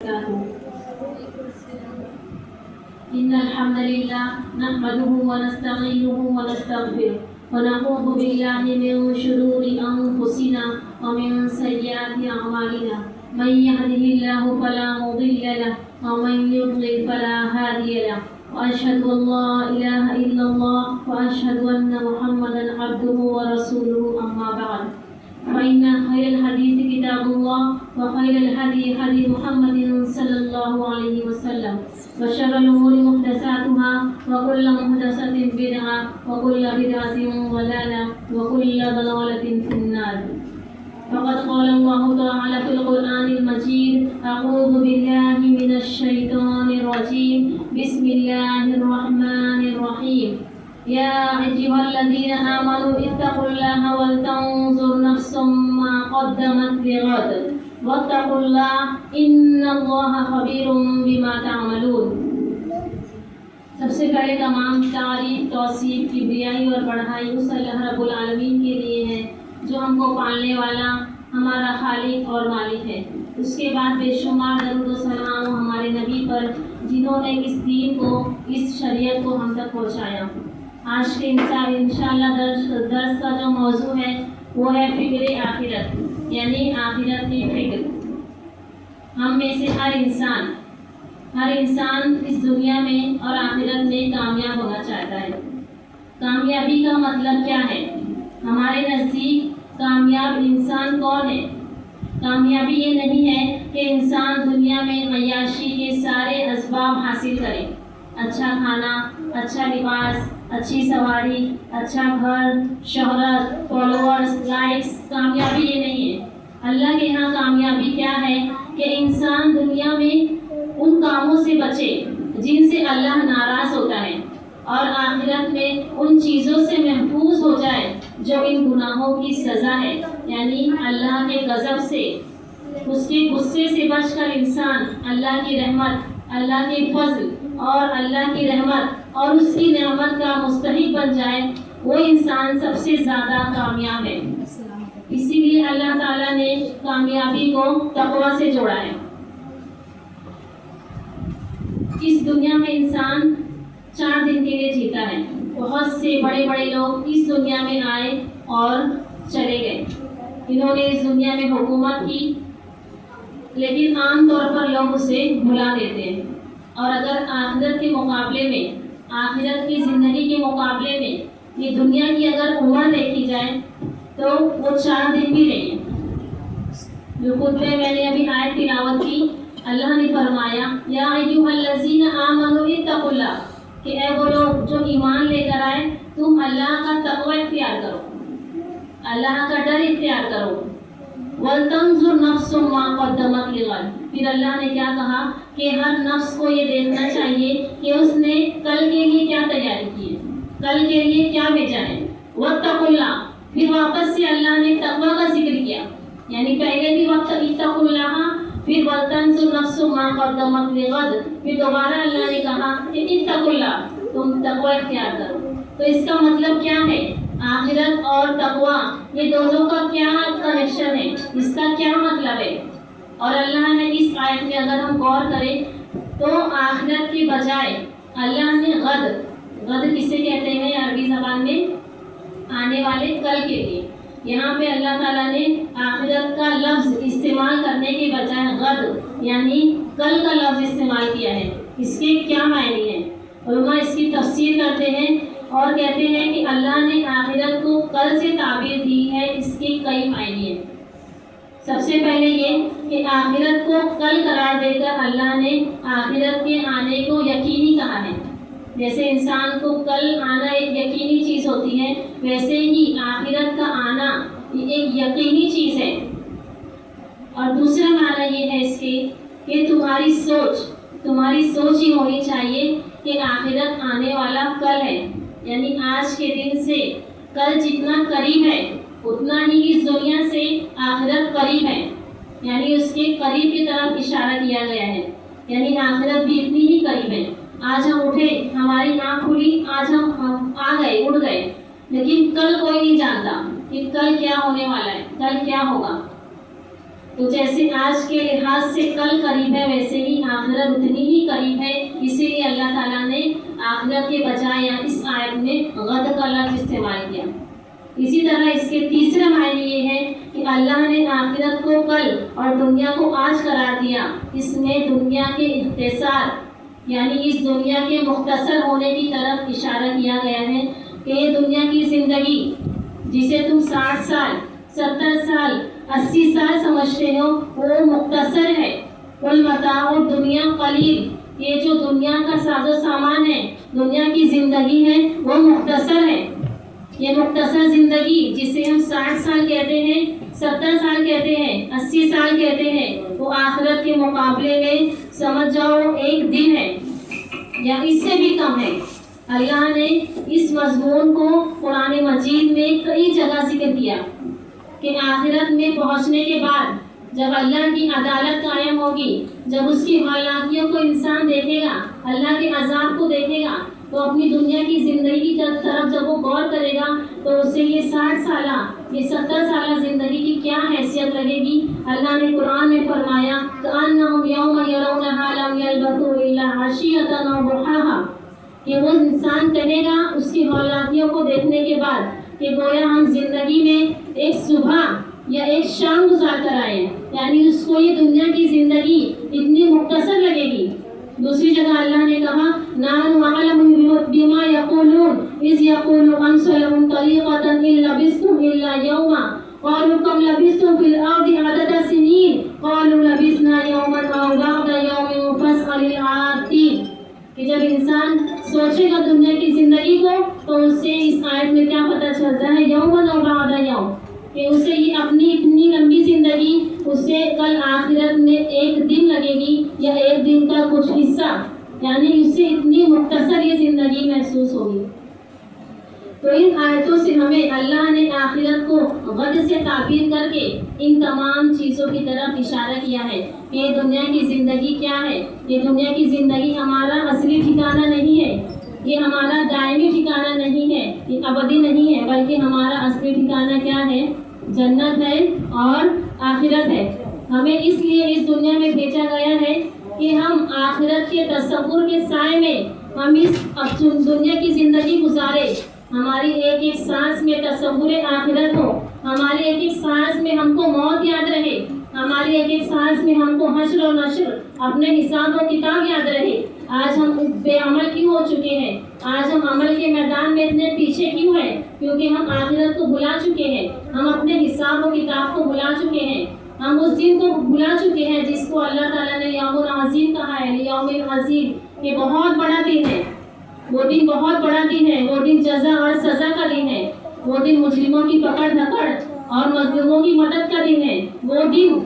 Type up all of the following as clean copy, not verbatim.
إن الحمد لله نحمده ونستعينه ونستغفره ونعوذ بالله من شرور أنفسنا ومن سيئات أعمالنا من يهده الله فلا مضل له ومن يضلل فلا هادي له وأشهد أن لا إله إلا الله وأشهد أن محمدا عبده ورسوله أما بعد فإن خير الحديث كتاب الله وخير الهدي هدي محمد صلى الله عليه وسلم وشر الأمور محدثاتها وكل محدثة بدعة وكل بدعة ضلالة وكل ضلالة في النار. فقد قال الله تعالى في القرآن المجيد: أعوذ بالله من الشيطان الرجيم بسم الله الرحمن الرحيم يا أيها الذين آمنوا اتقوا الله ولتنظر نفس ما قدمت لغد واتقوا الله إن الله خبير بما تعملون. سب سے پہلے تمام تعریف، توصیف، کبریائی اور بڑھائی اس اللہ رب العالمین کے لیے ہے جو ہم کو پالنے والا، ہمارا خالق اور مالک ہے. اس کے بعد بے شمار درود و سلام ہمارے نبی پر جنہوں نے اس دین کو، اس شریعت کو ہم تک پہنچایا. آج کے انشاءاللہ درس کا جو موضوع ہے وہ ہے فکر آخرت، یعنی آخرت کی فکر. ہم میں سے ہر انسان اس دنیا میں اور آخرت میں کامیاب ہونا چاہتا ہے. کامیابی کا مطلب کیا ہے؟ ہمارے نزدیک کامیاب انسان کون ہے؟ کامیابی یہ نہیں ہے کہ انسان دنیا میں عیاشی کے سارے اسباب حاصل کرے، اچھا کھانا، اچھا لباس، اچھی سواری، اچھا گھر، شہرت، فالوورز، لائکس. کامیابی یہ نہیں ہے. اللہ کے ہاں کامیابی کیا ہے کہ انسان دنیا میں ان کاموں سے بچے جن سے اللہ ناراض ہوتا ہے، اور آخرت میں ان چیزوں سے محفوظ ہو جائے جو ان گناہوں کی سزا ہے، یعنی اللہ کے غضب سے، اس کے غصے سے بچ کر انسان اللہ کی رحمت، اللہ کے فضل اور اللہ کی رحمت اور اس کی نعمت کا مستحق بن جائے. وہ انسان سب سے زیادہ کامیاب ہے. اسی لیے اللہ تعالیٰ نے کامیابی کو تقویٰ سے جوڑا ہے. اس دنیا میں انسان 4 دن کے لیے جیتا ہے. بہت سے بڑے بڑے لوگ اس دنیا میں آئے اور چلے گئے. انہوں نے اس دنیا میں حکومت کی، لیکن عام طور پر لوگ اسے بھلا دیتے ہیں. اور اگر آخرت کے مقابلے میں، آخرت کی زندگی کے مقابلے میں یہ دنیا کی اگر عمر دیکھی جائے تو وہ 4 دن بھی نہیں ہے. جو خطبے میں نے ابھی آیت تلاوت کی، اللہ نے فرمایا یا ایھا الذین آمنوا اتقوا اللہ، کہ اے وہ لوگ جو ایمان لے کر آئے، تم اللہ کا تقوی اختیار کرو، اللہ کا ڈر اختیار کرو. وَلْتَنْظُرْ نَفْسٌ مَا قَدَّمَتْ لِغَدٍ. پھر اللہ نے کیا کہا کہ ہر نفس کو یہ دیکھنا چاہیے کہ اس نے کل کے لیے کیا تیاری کی ہے، کل کے لیے کیا بھیجا ہے. وَاتَّقُوا اللَّهَ. پھر واپس سے اللہ نے تقوی کا ذکر کیا، یعنی پہلے بھی وقت اتقوا اللہ، پھر وَلْتَنْظُرْ نَفْسٌ مَا قَدَّمَتْ لِغَدٍ، پھر دوبارہ اللہ نے کہا کہ اتقوا اللہ، تم تقوی اختیار کرو. تو اس کا مطلب کیا ہے؟ آخرت اور تقوی یہ دونوں کا کیا کنیکشن ہے، اس کا کیا مطلب ہے؟ اور اللہ نے اس آیت میں اگر ہم غور کریں تو آخرت کے بجائے اللہ نے غد کسے کہتے ہیں عربی زبان میں؟ آنے والے کل کے لیے. یہاں پہ اللہ تعالیٰ نے آخرت کا لفظ استعمال کرنے کے بجائے غد یعنی کل کا لفظ استعمال کیا ہے. اس کے کیا معنی ہیں؟ علماء اس کی تفسیر کرتے ہیں اور کہتے ہیں کہ اللہ نے آخرت کو کل سے تعبیر دی ہے. اس کے کئی معنی ہیں. سب سے پہلے یہ کہ آخرت کو کل قرار دے کر اللہ نے آخرت کے آنے کو یقینی کہا ہے. جیسے انسان کو کل آنا ایک یقینی چیز ہوتی ہے، ویسے ہی آخرت کا آنا ایک یقینی چیز ہے. اور دوسرا معنی یہ ہے اس کے کہ تمہاری سوچ ہی ہونی چاہیے کہ آخرت آنے والا کل ہے، یعنی آج کے دن سے کل جتنا قریب ہے اتنا ہی اس دنیا سے آخرت قریب ہے، یعنی اس کے قریب کی طرف اشارہ کیا گیا ہے. یعنی آخرت بھی اتنی ہی قریب ہے. آج ہم اٹھے، ہماری آنکھ کھلی، آج ہم آ گئے، اڑ گئے، لیکن کل کوئی نہیں جانتا کہ کل کیا ہونے والا ہے، کل کیا ہوگا. تو جیسے آج کے لحاظ سے کل قریب ہے ویسے ہی آخرت اتنی ہی قریب ہے، اسی لیے اللہ تعالیٰ نے آخرت کے بجائے اس آیت میں غد کا لفظ استعمال کیا۔ اسی طرح اس کے تیسرا معنی یہ ہے کہ اللہ نے آخرت کو کل اور دنیا کو آج قرار دیا۔ اس میں دنیا کے اختصار یعنی اس دنیا کے مختصر ہونے کی طرف اشارہ کیا گیا ہے کہ یہ دنیا کی زندگی جسے تم 60 سال 70 سال 80 سال سمجھتے ہو وہ مختصر ہے۔ والمتاع الدنیا قلیل، یہ جو دنیا کا ساز و سامان ہے، دنیا کی زندگی ہے وہ مختصر ہے۔ یہ مختصر زندگی جسے ہم 60 سال کہتے ہیں، 70 سال کہتے ہیں، 80 سال کہتے ہیں، وہ آخرت کے مقابلے میں سمجھ جاؤ ایک دن ہے یا اس سے بھی کم ہے۔ اللہ نے اس مضمون کو قرآن مجید میں کئی جگہ ذکر کیا کہ آخرت میں پہنچنے کے بعد جب اللہ کی عدالت قائم ہوگی، جب اس کی ہلاکیوں کو انسان دیکھے گا، اللہ کے عذاب کو دیکھے گا، تو اپنی دنیا کی زندگی کی طرف جب وہ غور کرے گا تو اسے یہ 60 سالہ یہ 70 سالہ زندگی کی کیا حیثیت لگے گی۔ اللہ نے قرآن میں فرمایا کأنہم یوم یرونہا لم یلبثوا الا عشیۃ او ضحاہا، کہ وہ انسان کہے گا اس کی ہلاکیوں کو دیکھنے کے بعد کہ گویا ہم زندگی میں ایک صبح یا ایک شام گزار کر آئے ہیں، یعنی اس کو یہ دنیا کی زندگی اتنی مختصر لگے گی۔ دوسری جگہ اللہ نے کہا نحن اعلم بما یقولون اذ یقول امثلهم طریقۃ ان لبثتم الا یوما قالوا کم لبثتم فی الارض عدد سنین قالوا لبثنا یوما او بعض یوم فاسأل العادین، کہ جب انسان سوچے گا دنیا کی زندگی کو تو اس سے اس آیت میں کیا پتہ چلتا ہے، یوما او بعض یوم، کہ اسے یہ اپنی اتنی لمبی زندگی اس سے کل آخرت میں ایک دن لگے گی یا ایک دن کا کچھ حصہ، یعنی اس سے اتنی مختصر یہ زندگی محسوس ہوگی۔ تو ان آیتوں سے ہمیں اللہ نے آخرت کو غد سے تعبیر کر کے ان تمام چیزوں کی طرف اشارہ کیا ہے کہ یہ دنیا کی زندگی کیا ہے۔ یہ دنیا کی زندگی ہمارا اصلی ٹھکانہ نہیں ہے، یہ ہمارا دائمی ٹھکانہ نہیں ہے، یہ ابدی نہیں ہے، بلکہ ہمارا اصلی ٹھکانہ کیا ہے، جنت ہے اور آخرت ہے۔ ہمیں اس لیے اس دنیا میں بھیجا گیا ہے کہ ہم آخرت کے تصور کے سائے میں ہم اس دنیا کی زندگی گزارے، ہماری ایک ایک سانس میں تصور آخرت ہو، ہماری ایک ایک سانس میں ہم کو موت یاد رہے، ہماری ایک ایک سانس میں ہم کو حشر و نشر اپنے حساب و کتاب یاد رہے۔ آج ہم بے عمل کیوں ہو چکے ہیں، آج ہم عمل کے میدان میں اتنے پیچھے کیوں ہیں، کیونکہ ہم آخرت کو بھلا چکے ہیں، ہم اپنے حساب و کتاب کو بھلا چکے ہیں، ہم اس دن کو بھلا چکے ہیں جس کو اللہ تعالیٰ نے یوم عظیم کہا ہے، یوم عظیم، یہ بہت بڑا دن ہے، وہ دن بہت بڑا دن ہے، وہ دن جزا اور سزا کا دن ہے، وہ دن مجرموں کی پکڑ دھکڑ اور مظلوموں کی مدد کا دن ہے، وہ دن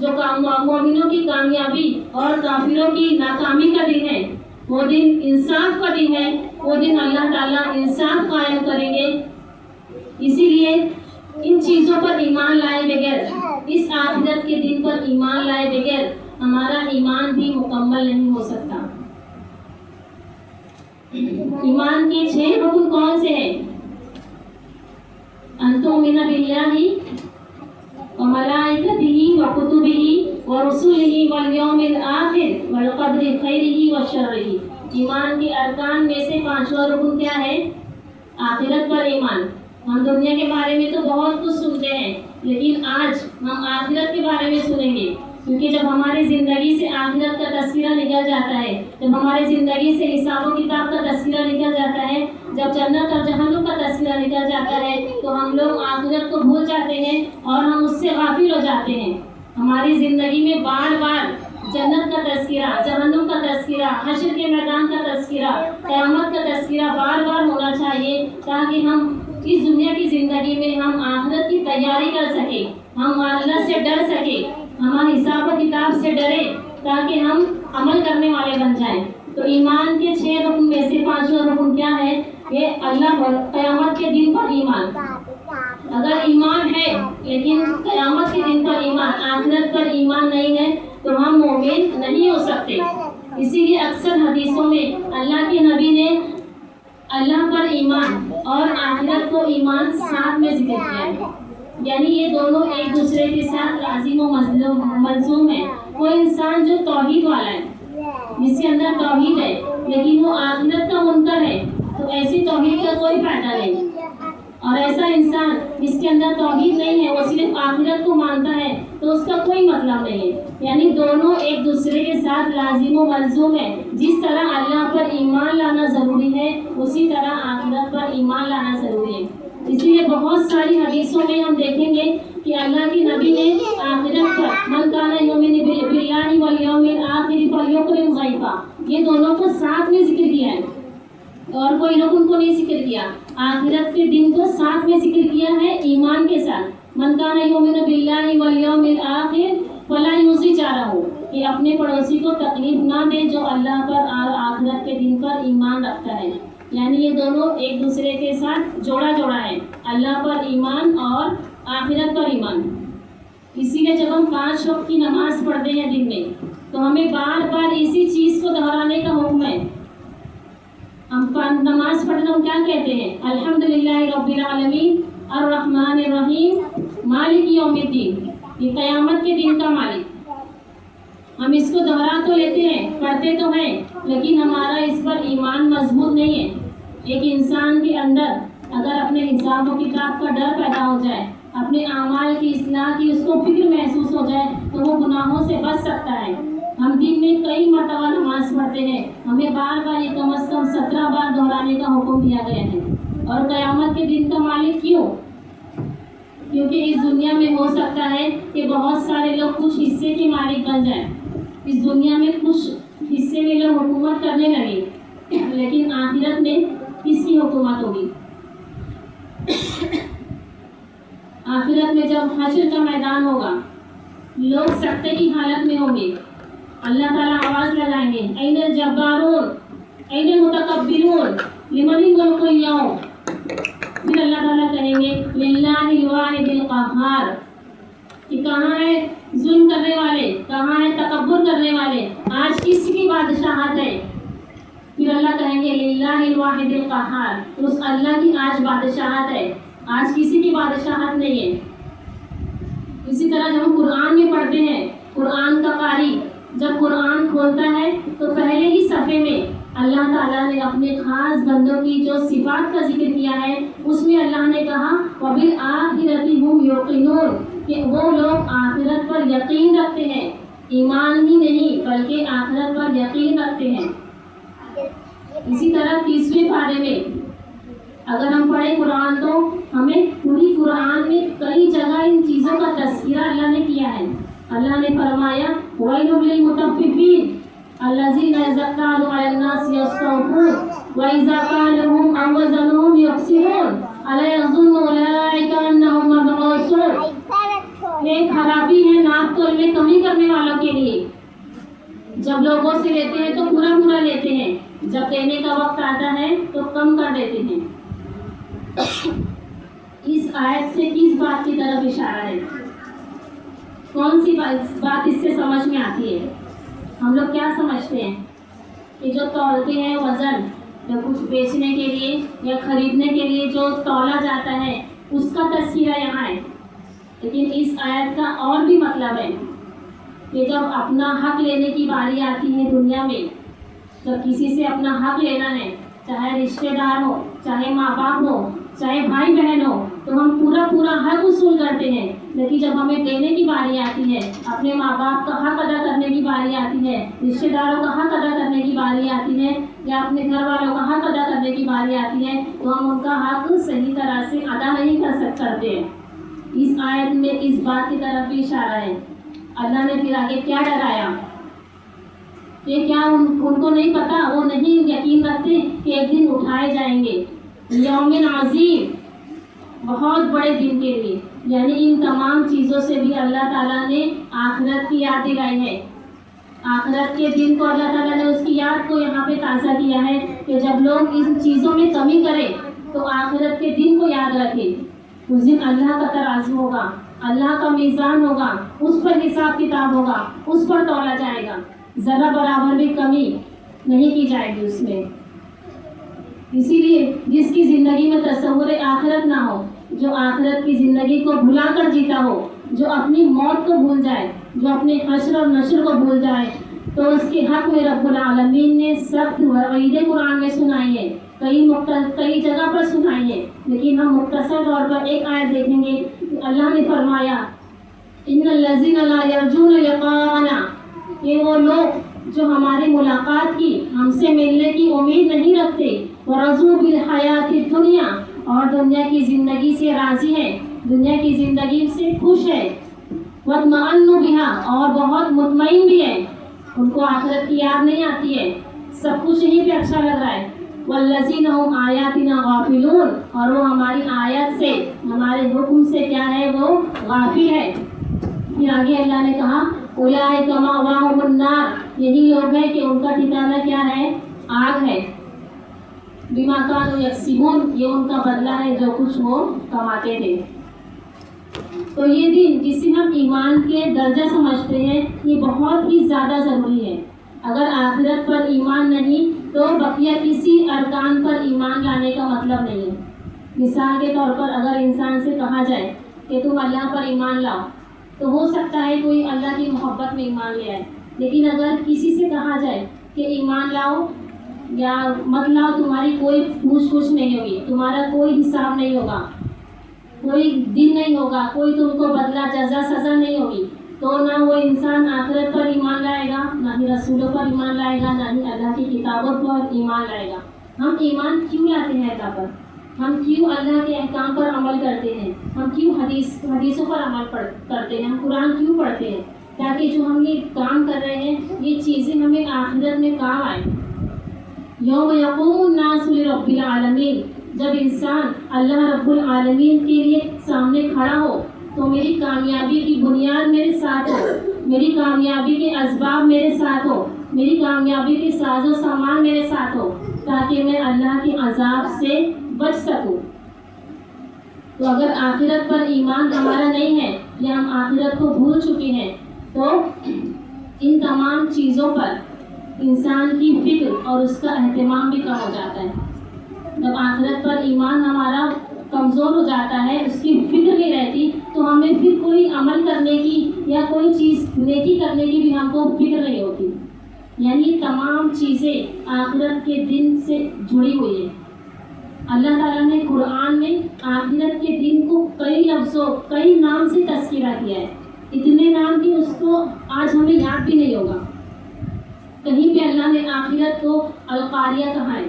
جو مومنوں کی کامیابی اور کافروں کی ناکامی کا دن ہے، وہ دن انصاف کا دن ہے، وہ دن اللہ تعالیٰ انصاف قائم کریں گے۔ اسی لیے ان چیزوں پر ایمان لائے بغیر، اس آخرت کے دن پر ایمان لائے بغیر ہمارا ایمان بھی مکمل نہیں ہو سکتا۔ ایمان کے 6 رکن کون سے ہیں؟ ان تؤمن باللہ وملائکتہ وکتبہ ورسلہ والیوم الآخر والقدر خیرہ وشرہ۔ ایمان کے ارکان میں سے 5واں رکن کیا ہے؟ آخرت پر ایمان۔ ہم دنیا کے بارے میں تو بہت کچھ سنتے ہیں، لیکن آج ہم آخرت کے بارے میں سنیں گے، کیونکہ جب ہماری زندگی سے آخرت کا تذکرہ نکل جاتا ہے، جب ہماری زندگی سے حساب و کتاب کا تذکرہ نکل جاتا ہے، جب جنت اور جہنم کا تذکرہ نکل جاتا ہے، تو ہم لوگ آخرت کو بھول جاتے ہیں اور ہم اس سے غافل ہو جاتے ہیں۔ ہماری زندگی میں بار بار جنت کا تذکرہ، جہنم کا تذکرہ، حشر کے میدان کا تذکرہ، قیامت کا تذکرہ بار بار ہونا چاہیے، تاکہ ہم اس دنیا کی زندگی میں ہم آخرت کی تیاری کر سکیں، ہم اللہ سے ڈر سکیں، ہمارے حساب و کتاب سے ڈرے، تاکہ ہم عمل کرنے والے بن جائیں۔ تو ایمان کے 6 رکن میں سے 5واں رکن کیا ہے؟ یہ اللہ قیامت کے دن پر ایمان۔ اگر ایمان ہے لیکن قیامت کے دن پر ایمان، آخرت پر ایمان نہیں ہے تو ہم مومن نہیں ہو سکتے۔ اسی لیے اکثر حدیثوں میں اللہ کے نبی نے اللہ پر ایمان اور آخرت کو ایمان ساتھ میں ذکر کیا ہے۔ یعنی یہ دونوں ایک دوسرے کے ساتھ لازم و ملزوم ہیں۔ کوئی انسان جو توحید والا ہے، جس کے اندر توحید ہے لیکن وہ آخرت کا منکر ہے، تو ایسی توحید کا کوئی فائدہ نہیں۔ اور ایسا انسان جس کے اندر توحید نہیں ہے، وہ صرف آخرت کو مانتا ہے، تو اس کا کوئی مطلب نہیں ہے۔ یعنی دونوں ایک دوسرے کے ساتھ لازم و ملزوم ہے۔ جس طرح اللہ پر ایمان لانا ضروری ہے، اسی طرح آخرت پر ایمان لانا ضروری ہے۔ اسی لیے بہت ساری حدیثوں میں ہم دیکھیں گے کہ اللہ کے نبی نے آخرت پر من کان یؤمن باللہ والیوم الآخر فلیکرم ضیفہ، یہ دونوں کو ساتھ میں ذکر کیا ہے، اور کوئی رکن کو نہیں ذکر کیا۔ آخرت کے دن کو ساتھ میں ذکر کیا ہے ایمان کے ساتھ۔ من کان یؤمن باللہ والیوم الآخر فلا یؤذی جارہ، کہ اپنے پڑوسی کو تکلیف نہ دے جو اللہ پر اور آخرت کے دن پر ایمان رکھتا ہے۔ یعنی یہ دونوں ایک دوسرے کے ساتھ جوڑا ہے، اللہ پر ایمان اور آخرت پر ایمان۔ اسی لیے جب ہم 5 وقت کی نماز پڑھتے ہیں دن میں، تو ہمیں بار بار اسی چیز کو دہرانے کا حکم ہے۔ ہم نماز پڑھنا ہم کیا کہتے ہیں؟ الحمدللہ رب العالمین الرحمن الرحیم مالک یوم الدین، یہ قیامت کے دن کا مالک۔ ہم اس کو دہرا تو لیتے ہیں، پڑھتے تو ہیں، لیکن ہمارا اس پر ایمان مضبوط نہیں ہے۔ ایک انسان کے اندر اگر اپنے حساب و کتاب کا ڈر پیدا ہو جائے، اپنے اعمال کی اصلاح کی اس کو فکر محسوس ہو جائے، تو وہ گناہوں سے بچ سکتا ہے۔ ہم دن میں کئی مرتبہ نماز پڑھتے ہیں، ہمیں بار بار یہ کم از کم 17 بار دہرانے کا حکم دیا گیا ہے۔ اور قیامت کے دن کا مالک کیوں؟ کیونکہ اس دنیا میں ہو سکتا ہے کہ بہت سارے لوگ کچھ حصے کے مالک بن جائیں، اس دنیا میں کچھ حصے میں لوگ حکومت کرنے لگے، لیکن آخرت میں کس کی حکومت ہوگی؟ آخرت میں جب حشر کا میدان ہوگا، لوگ سکتے کی حالت میں ہوں گے، اللہ تعالیٰ آواز لگائیں گے، این الجبارون این المتکبرون لمن الملک اليوم، پھر اللہ تعالیٰ کہیں گے للہ الواحد القہار، کہ کہاں ہے ظلم کرنے والے، کہاں ہے تکبر کرنے والے، آج کس کی بادشاہت ہے؟ پھر اللہ کہیں گے للہ الواحد القہار، اس اللہ کی آج بادشاہت ہے، آج کسی کی بادشاہت نہیں ہے۔ اسی طرح جب ہم قرآن میں پڑھتے ہیں، قرآن کا قاری جب قرآن کھولتا ہے تو پہلے ہی صفحے میں اللہ تعالیٰ نے اپنے خاص بندوں کی جو صفات کا ذکر کیا ہے، اس میں اللہ نے کہا وَبِالْآخِرَةِ هُمْ يُوقِنُونَ، کہ وہ لوگ آخرت پر یقین رکھتے ہیں، ایمان ہی نہیں بلکہ آخرت پر یقین رکھتے ہیں۔ اسی طرح 30ویں پارے میں اگر ہم پڑھیں قرآن تو ہمیں پوری قرآن میں کئی جگہ ان چیزوں کا تذکرہ اللہ نے کیا ہے۔ اللہ نے فرمایا وَيْلٌ لِّلْمُطَفِّفِينَ الَّذِينَ إِذَا اكْتَالُوا عَلَى النَّاسِ يَسْتَوْفُونَ وَإِذَا كَالُوهُمْ أَو وَّزَنُوهُمْ يُخْسِرُونَ أَلَا يَظُنُّ أُولَٰئِكَ أَنَّهُم مَّبْعُوثُونَ، یہ خرابی ہے ناپ تول میں کمی کرنے والوں کے لیے۔ جب لوگوں سے لیتے ہیں تو پورا لیتے ہیں، جب دینے کا وقت آتا ہے تو کم کر دیتے ہیں۔ اس آیت سے کس بات کی طرف اشارہ ہے؟ کون سی بات اس سے سمجھ میں آتی ہے؟ ہم لوگ کیا سمجھتے ہیں کہ جو تولتے ہیں وزن، یا کچھ بیچنے کے لیے یا خریدنے کے لیے جو تولا جاتا ہے، اس کا تذکرہ یہاں ہے۔ لیکن اس آیت کا اور بھی مطلب ہے کہ جب اپنا حق لینے کی باری آتی ہے دنیا میں، جب کسی سے اپنا حق لینا ہے، چاہے رشتہ دار ہو، چاہے ماں باپ ہو، چاہے بھائی بہن ہو، تو ہم پورا حق وصول کرتے ہیں۔ لیکن جب ہمیں دینے کی باری آتی ہے، اپنے ماں باپ کا حق ادا کرنے کی باری آتی ہے، رشتہ داروں کا حق ادا کرنے کی باری آتی ہے، یا اپنے گھر والوں کا حق ادا کرنے کی باری آتی ہے، تو ہم ان کا حق صحیح طرح سے ادا نہیں کرتے ہیں۔ اس آیت میں اس بات کی طرف بھی اشارہ ہے۔ اللہ نے پھر آگے کیا ڈرایا کہ کیا ان کو نہیں پتا، وہ نہیں یقین رکھتے کہ ایک دن اٹھائے جائیں گے یوم عظیم، بہت بڑے دن کے لیے۔ یعنی ان تمام چیزوں سے بھی اللہ تعالیٰ نے آخرت کی یاد دلائی ہے۔ آخرت کے دن کو اللہ تعالیٰ نے اس کی یاد کو یہاں پہ تازہ کیا ہے کہ جب لوگ ان چیزوں میں کمی کریں تو آخرت کے دن کو یاد رکھیں۔ اس دن اللہ کا ترازو ہوگا، اللہ کا میزان ہوگا، اس پر حساب کتاب ہوگا، اس پر تولا جائے گا، ذرا برابر بھی کمی نہیں کی جائے گی اس میں۔ اسی لیے جس کی زندگی میں تصور آخرت نہ ہو، جو آخرت کی زندگی کو بھلا کر جیتا ہو، جو اپنی موت کو بھول جائے، جو اپنے حشر اور نشر کو بھول جائے، تو اس کے حق میں رب العالمین نے سخت وعید قرآن میں سنائی ہے، کئی جگہ پر سنائی ہے، لیکن ہم مختصر طور پر ایک آیت دیکھیں گے کہ اللہ نے فرمایا ان الذین لا یرجون لقاءنا، کہ وہ لوگ جو ہماری ملاقات کی، ہم سے ملنے کی امید نہیں رکھتے، ورضوا بالحیات الدنیا، اور دنیا کی زندگی سے راضی ہے، دنیا کی زندگی سے خوش ہے، واطمأنوا بها، اور بہت مطمئن بھی ہے، ان کو آخرت کی یاد نہیں آتی ہے، سب کچھ یہیں پہ اچھا لگ رہا ہے، والذین هم آیاتنا غافلون، اور وہ ہماری آیت سے، ہمارے حکم سے کیا ہے، وہ غافل ہے۔ پھر آگے اللہ نے کہا اولئک مأواہم النار، یہی لوگ ہیں کہ ان کا ٹھکانہ کیا ہے، آگ ہے، بما کانوا یکسبون، یہ ان کا بدلہ ہے جو کچھ وہ کماتے تھے۔ تو یہ دن جسے ہم ایمان کے درجہ سمجھتے ہیں، یہ بہت ہی زیادہ ضروری ہے۔ اگر آخرت پر ایمان نہیں تو بقیہ کسی ارکان پر ایمان لانے کا مطلب نہیں ہے۔ مثال کے طور پر اگر انسان سے کہا جائے کہ تم اللہ پر ایمان لاؤ، تو ہو سکتا ہے کوئی اللہ کی محبت میں ایمان لے آئے، لیکن اگر کسی سے کہا جائے کہ ایمان لاؤ یا مت لاؤ، تمہاری کوئی پوچھ گچھ نہیں ہوگی، تمہارا کوئی حساب نہیں ہوگا، کوئی دن نہیں ہوگا، کوئی تم کو بدلہ جزا سزا نہیں ہوگی، تو نہ وہ انسان آخرت پر ایمان لائے گا، نہ ہی رسولوں پر ایمان لائے گا، نہ ہی اللہ کی کتابوں پر ایمان لائے گا۔ ہم ایمان کیوں لاتے ہیں اللہ پر؟ ہم کیوں اللہ کے احکام پر عمل کرتے ہیں؟ ہم کیوں حدیثوں پر عمل کرتے ہیں؟ ہم قرآن کیوں پڑھتے ہیں؟ تاکہ جو ہم یہ کام کر رہے ہیں، یہ چیزیں ہمیں آخرت میں کام آئیں۔ یوم یقوم الناس لرب العالمین، جب انسان اللہ رب العالمین کے لیے سامنے کھڑا ہو تو میری کامیابی کی بنیاد میرے ساتھ ہو، میری کامیابی کے اسباب میرے ساتھ ہو، میری کامیابی کے ساز و سامان میرے ساتھ ہو، تاکہ میں اللہ کے عذاب سے بچ سکوں۔ تو اگر آخرت پر ایمان ہمارا نہیں ہے یا ہم آخرت کو بھول چکے ہیں، تو ان تمام چیزوں پر انسان کی فکر اور اس کا اہتمام بھی کم ہو جاتا ہے۔ جب آخرت پر ایمان ہمارا کمزور ہو جاتا ہے، اس کی فکر نہیں رہتی، تو ہمیں پھر کوئی عمل کرنے کی یا کوئی چیز نیکی کرنے کی بھی ہم کو فکر نہیں ہوتی۔ یعنی تمام چیزیں آخرت کے دن سے جڑی ہوئی ہیں۔ اللہ تعالیٰ نے قرآن میں آخرت کے دن کو کئی لفظوں، کئی نام سے تذکرہ کیا ہے، اتنے نام کہ اس کو آج ہمیں یاد بھی نہیں ہوگا۔ کہیں پہ اللہ نے آخرت کو القاریہ کہا ہے،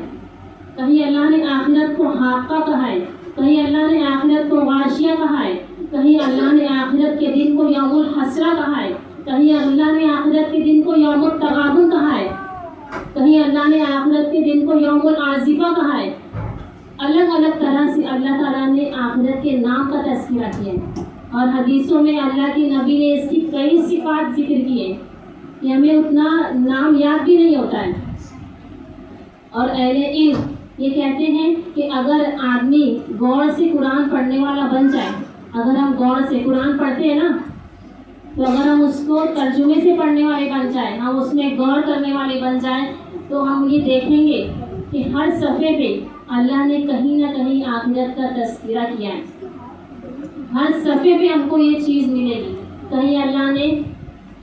کہیں اللہ نے آخرت کو حاقہ کہا ہے، کہیں اللہ نے آخرت کو غاشیہ کہا ہے، کہیں اللہ نے آخرت کے دن کو یوم الحسرہ کہا ہے، کہیں اللہ نے آخرت کے دن کو یوم التغابن کہا ہے، کہیں اللہ نے آخرت کے دن کو یوم العازفہ کہا ہے۔ الگ الگ طرح سے اللہ تعالیٰ نے آخرت کے نام کا تذکرہ کیا ہے، اور حدیثوں میں اللہ کے نبی نے اس کی کئی صفات ذکر کی ہیں کہ ہمیں اتنا نام یاد بھی نہیں ہوتا ہے۔ اور اہل علم یہ کہتے ہیں کہ اگر آدمی غور سے قرآن پڑھنے والا بن جائے، اگر ہم غور سے قرآن پڑھتے ہیں نا، تو اگر ہم اس کو ترجمے سے پڑھنے والے بن جائیں، ہم اس میں غور کرنے والے بن جائیں، تو ہم یہ دیکھیں گے کہ ہر صفحے پہ اللہ نے کہیں نہ کہیں آخرت کا تذکرہ کیا ہے۔ ہر صفحے پہ ہم کو یہ چیز ملے گی، کہیں اللہ نے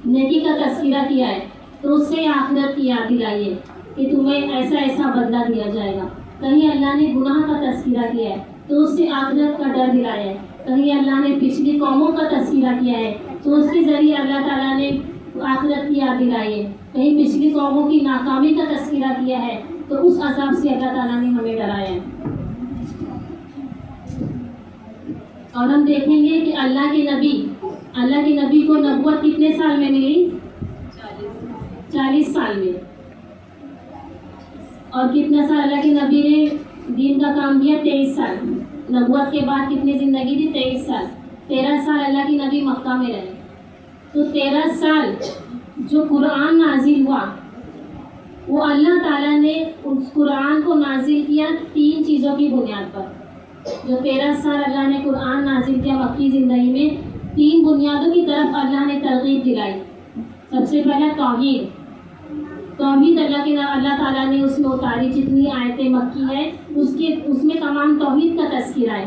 نیکی کا تذکرہ کیا ہے تو اس سے آخرت کی یاد دلائی ہے کہ تمہیں ایسا ایسا بدلہ دیا جائے گا، کہیں اللہ نے گناہ کا تذکرہ کیا ہے تو اس سے آخرت کا ڈر دلایا ہے، کہیں اللہ نے پچھلی قوموں کا تذکرہ کیا ہے تو اس کے ذریعے اللہ تعالیٰ نے آخرت کی یاد دلائی ہے، کہیں پچھلی قوموں کی ناکامی کا تذکرہ کیا ہے تو اس عذاب سے اللہ تعالیٰ نے ہمیں ڈرایا ہے۔ اور ہم دیکھیں گے کہ اللہ کے نبی کو نبوت کتنے سال میں ملی؟ 40 سال میں۔ اور کتنا سال اللہ کے نبی نے دین کا کام کیا؟ 23 سال۔ نبوت کے بعد کتنی زندگی تھی؟ 23 سال۔ 13 سال اللہ کے نبی مکہ میں رہے۔ تو 13 سال جو قرآن نازل ہوا، وہ اللہ تعالیٰ نے اس قرآن کو نازل کیا 3 چیزوں کی بنیاد پر۔ جو 13 سال اللہ نے قرآن نازل کیا مکی زندگی میں، 3 بنیادوں کی طرف اللہ نے ترغیب دلائی۔ سب سے پہلا توحید اللہ تعالیٰ نے اس میں اتاری، جتنی آیتیں مکی ہے اس میں تمام توحید کا تذکرہ ہے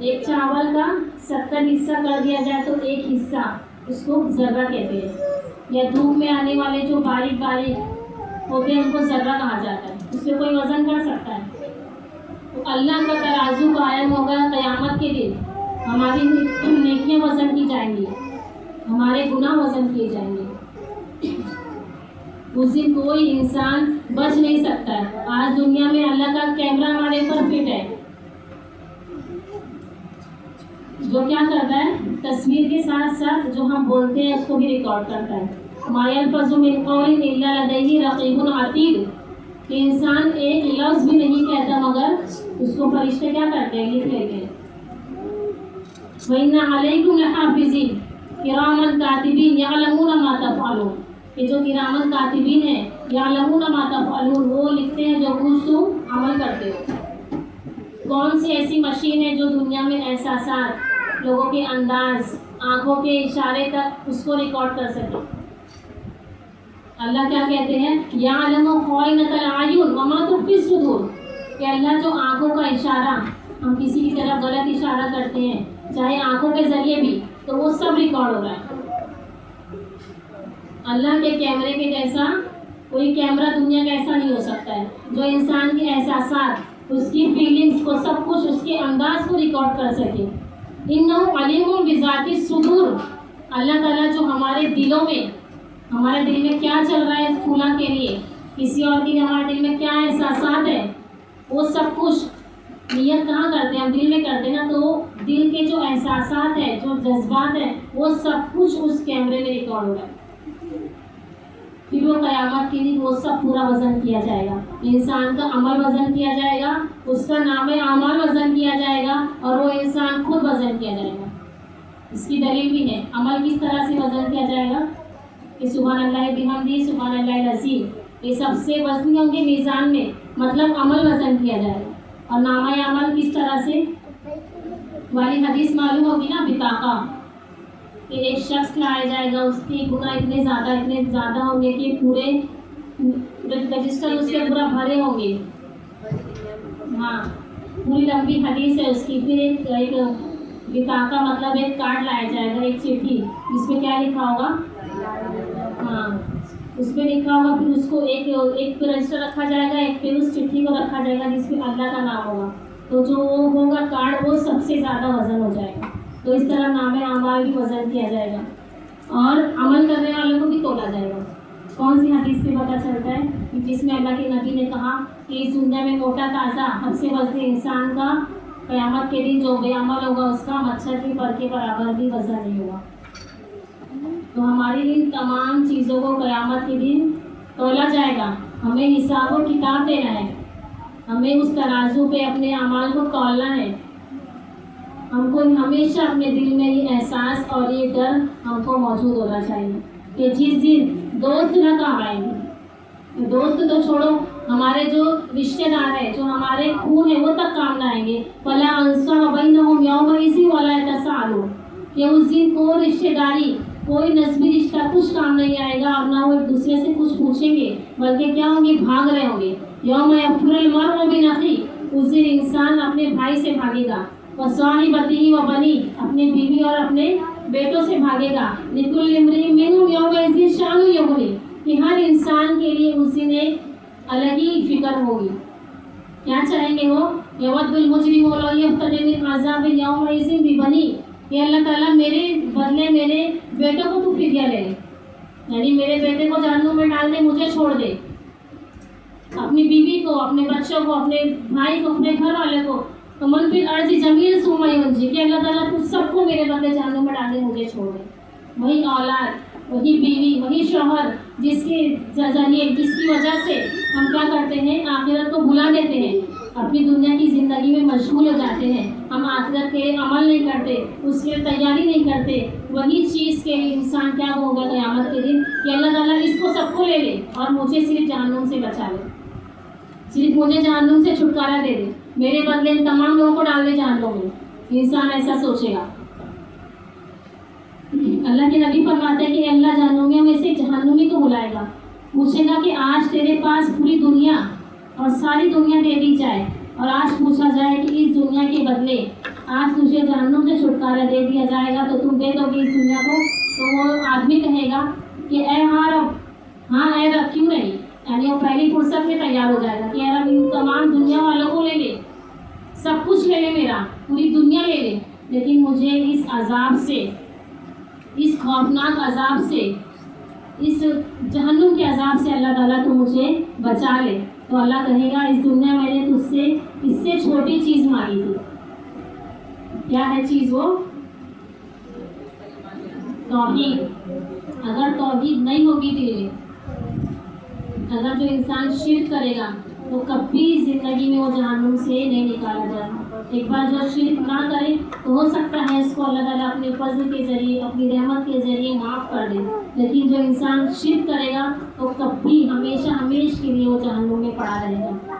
ایک چاول کا 70 حصہ کر دیا جائے تو ایک حصہ اس کو ذرہ کہتے ہیں، یا دھوپ میں آنے والے جو باریک باریک ہوتے ہیں ان کو ذرہ کہا جاتا ہے، اس سے کوئی وزن کر سکتا ہے؟ تو اللہ کا ترازو قائم ہوگا قیامت کے دن، ہماری نیکیاں وزن کی جائیں گی، ہمارے گناہ وزن کیے جائیں گے، اس دن کوئی انسان بچ نہیں سکتا ہے۔ آج دنیا میں اللہ کا کیمرہ ہمارے اوپر فٹ ہے، جو کیا کرتا ہے تصویر کے ساتھ ساتھ جو ہم بولتے ہیں اس کو بھی ریکارڈ کرتا ہے۔ ما یلفظ من قول الا لدیہ رقیب عتید، کہ انسان ایک لفظ بھی نہیں کہتا مگر اس کو فرشتے کیا کرتے ہیں، لکھ لیتے ہیں۔ وَإِنَّ عَلَيْكُمْ لَحَافِظِينَ کِرَامًا کاتبین یعلمون ما تفعلون، کہ جو کرامن کاتبین ہیں یعلمون ما تفعلون، وہ لکھتے ہیں جو کچھ تم عمل کرتے ہو۔ کون سی ایسی مشین ہے جو دنیا میں احساسات، لوگوں کے انداز، آنکھوں کے اشارے تک اس کو ریکارڈ کر سکے؟ اللہ کیا کہتے ہیں، یعلم خائنۃ الاعین وما تخفی الصدور، کہ اللہ جو آنکھوں کا اشارہ، ہم کسی کی طرف غلط اشارہ کرتے ہیں چاہے آنکھوں کے ذریعے بھی، تو وہ سب ریکارڈ ہو رہا ہے۔ اللہ کے کیمرے کے جیسا کوئی کیمرہ دنیا کا ایسا نہیں ہو سکتا ہے، جو انسان کے احساسات، اس کی فیلنگز کو، سب کچھ اس کے انداز کو ریکارڈ کر سکے۔ انہ علیم بذات الصدور، اللہ تعالیٰ جو ہمارے دلوں میں، ہمارے دل میں کیا چل رہا ہے فلاں کے لیے، کسی اور کے لیے ہمارے دل میں کیا احساسات ہیں، وہ سب کچھ نیت کہاں کرتے ہیں، ہم دل میں کرتے ہیں نا، تو دل کے جو احساسات ہیں، جو جذبات ہیں، وہ سب کچھ اس کیمرے میں ریکارڈ ہو رہا ہے۔ پھر وہ قیامت کے دن وہ سب پورا وزن کیا جائے گا، انسان کا عمل وزن کیا جائے گا، اس کا نام اعمال وزن کیا جائے گا، اور وہ انسان خود وزن کیا جائے گا۔ اس کی دلیل بھی ہے، عمل کس طرح سے وزن کیا جائے گا کہ سبحان اللہ بحمدہ سبحان اللہ العظیم، یہ سب سے وزن ہوں گے میزان میں، مطلب عمل وزن کیا جائے گا۔ اور نامہ عمل کس طرح سے والی حدیث معلوم ہوگی نا، بطاقہ، کہ ایک شخص لایا جائے گا، اس کے گناہ اتنے زیادہ ہوں گے کہ پورے رجسٹر اس کے پورا بھرے ہوں گے۔ ہاں، پوری لمبی حدیث ہے اس کی۔ پھر ایک بطاقہ مطلب ایک کارڈ لایا جائے گا، ایک چٹھی، جس میں کیا لکھا ہوگا، ہاں اس پہ لکھا ہوگا، پھر اس کو ایک پہ رجسٹر رکھا جائے گا، ایک پہ اس چٹھی کو رکھا جائے گا جس پہ اللہ کا نام ہوگا، تو جو وہ ہوگا کارڈ وہ سب سے زیادہ وزن ہو جائے گا۔ تو اس طرح نام اعمال بھی وزن کیا جائے گا، اور عمل کرنے والوں کو بھی تولا جائے گا۔ کون سی حدیث سے پتہ چلتا ہے کہ جس میں اللہ کے نبی نے کہا کہ اس دنیا میں موٹا تازہ حد سے وزن انسان کا قیامت کے دن جو بے عمل ہوگا اس کا مچھر کے پر کے برابر بھی وزن نہیں ہوگا۔ تو ہماری ان تمام چیزوں کو قیامت کے دن تولا جائے گا، ہمیں حساب و کتاب دینا ہے، ہمیں اس ترازو پہ اپنے اعمال کو تولنا ہے۔ ہم کو ہمیشہ اپنے دل میں یہ احساس اور یہ ڈر ہم کو موجود ہونا چاہیے کہ جس دن دوست نہ کام آئیں گے، دوست تو چھوڑو، ہمارے جو رشتے دار ہیں، جو ہمارے خون ہیں، وہ تک کام نہ آئیں گے۔ فَلَا أَنْسَابَ بَيْنَهُمْ يَوْمَئِذٍ وَلَا يَتَسَاءَلُونَ، کہ اس دن کوئی رشتے داری، کوئی نسبی رشتہ کچھ کام نہیں آئے گا، اور نہ وہ ایک دوسرے سے کچھ پوچھیں گے، بلکہ کیا ہوں گے، بھاگ رہے ہوں گے۔ یوم یفر المرء من اخیہ، اس دن انسان اپنے بھائی سے بھاگے گا، وصاحبتہ وبنیہ، اپنے بیوی اور اپنے بیٹوں سے بھاگے گا، لکل امرئ منہم یومئذ شأن یغنیہ، کہ ہر انسان کے لیے اس دن ایک الگ ہی فکر ہوگی۔ کیا چاہیں گے وہ، یود المجرم لو یفتدی من عذاب یومئذ ببنیہ، کہ اللہ تعالیٰ میرے بدلے میرے بیٹوں کو تو فدیہ لے، یعنی میرے بیٹے کو جہنم میں ڈال دے، مجھے چھوڑ دے، اپنی بیوی کو، اپنے بچوں کو، اپنے بھائی کو، اپنے گھر والے کو، تو من فی الارض جمیعا ثم ینجی، کہ اللہ تعالیٰ تو سب کو میرے بدلے جہنم میں ڈال دے، مجھے چھوڑ دے۔ وہی اولاد، وہی بیوی، وہی شوہر، جس کے ذریعے، جس کی وجہ سے ہم کیا کرتے ہیں، آخرت کو بھلا دیتے ہیں، اپنی دنیا کی زندگی میں مشغول ہو جاتے ہیں، ہم آخرت کے عمل نہیں کرتے، اس کے تیاری نہیں کرتے، وہی چیز کے لیے انسان کیا ہوگا قیامت کے دن کہ اللہ تعالیٰ اس کو سب کو لے لے اور مجھے صرف جہنم سے بچا لے، صرف مجھے جہنم سے چھٹکارا دے دے، میرے بدلے ان تمام لوگوں کو ڈال دے جہنم میں۔ انسان ایسا سوچے گا۔ اللہ کے نبی فرماتے ہیں کہ اللہ جہنمیوں میں سے جہنمی کو بلائے گا، پوچھے گا کہ آج تیرے پاس پوری دنیا اور ساری دنیا دے دی جائے اور آج پوچھا جائے کہ اس دنیا کے بدلے آج تجھے جہنم سے چھٹکارا دے دیا جائے گا تو تم دے دو گی اس دنیا کو؟ تو وہ آدمی کہے گا کہ اے ہاں رب، ہاں اے رب، کیوں نہیں؟ یعنی وہ پہلی فرصت میں تیار ہو جائے گا کہ اے رب ان تمام دنیا والوں کو لے لے، سب کچھ لے لے، میرا پوری دنیا لے لے، لیکن مجھے اس عذاب سے، اس خوفناک عذاب سے، اس جہنم کے عذاب سے اللہ تعالیٰ تو مجھے بچا لے۔ تو اللہ کہے گا اس دنیا میں نے تجھ سے اس سے چھوٹی چیز مانگی تھی۔ کیا ہے چیز وہ؟ توحید۔ اگر توحید نہیں ہوگی دل میں، اگر جو انسان شرک کرے گا تو کبھی زندگی میں وہ جہنم سے نہیں نکالا جائے گا۔ ایک بار جو شرک نہ کرے تو ہو سکتا ہے اس کو اللہ تعالیٰ اپنے فضل کے ذریعے، اپنی رحمت کے ذریعے معاف کر دے، لیکن جو انسان شرک کرے گا تو کبھی ہمیشہ ہمیشہ کے لیے وہ جہنم میں پڑا رہے گا۔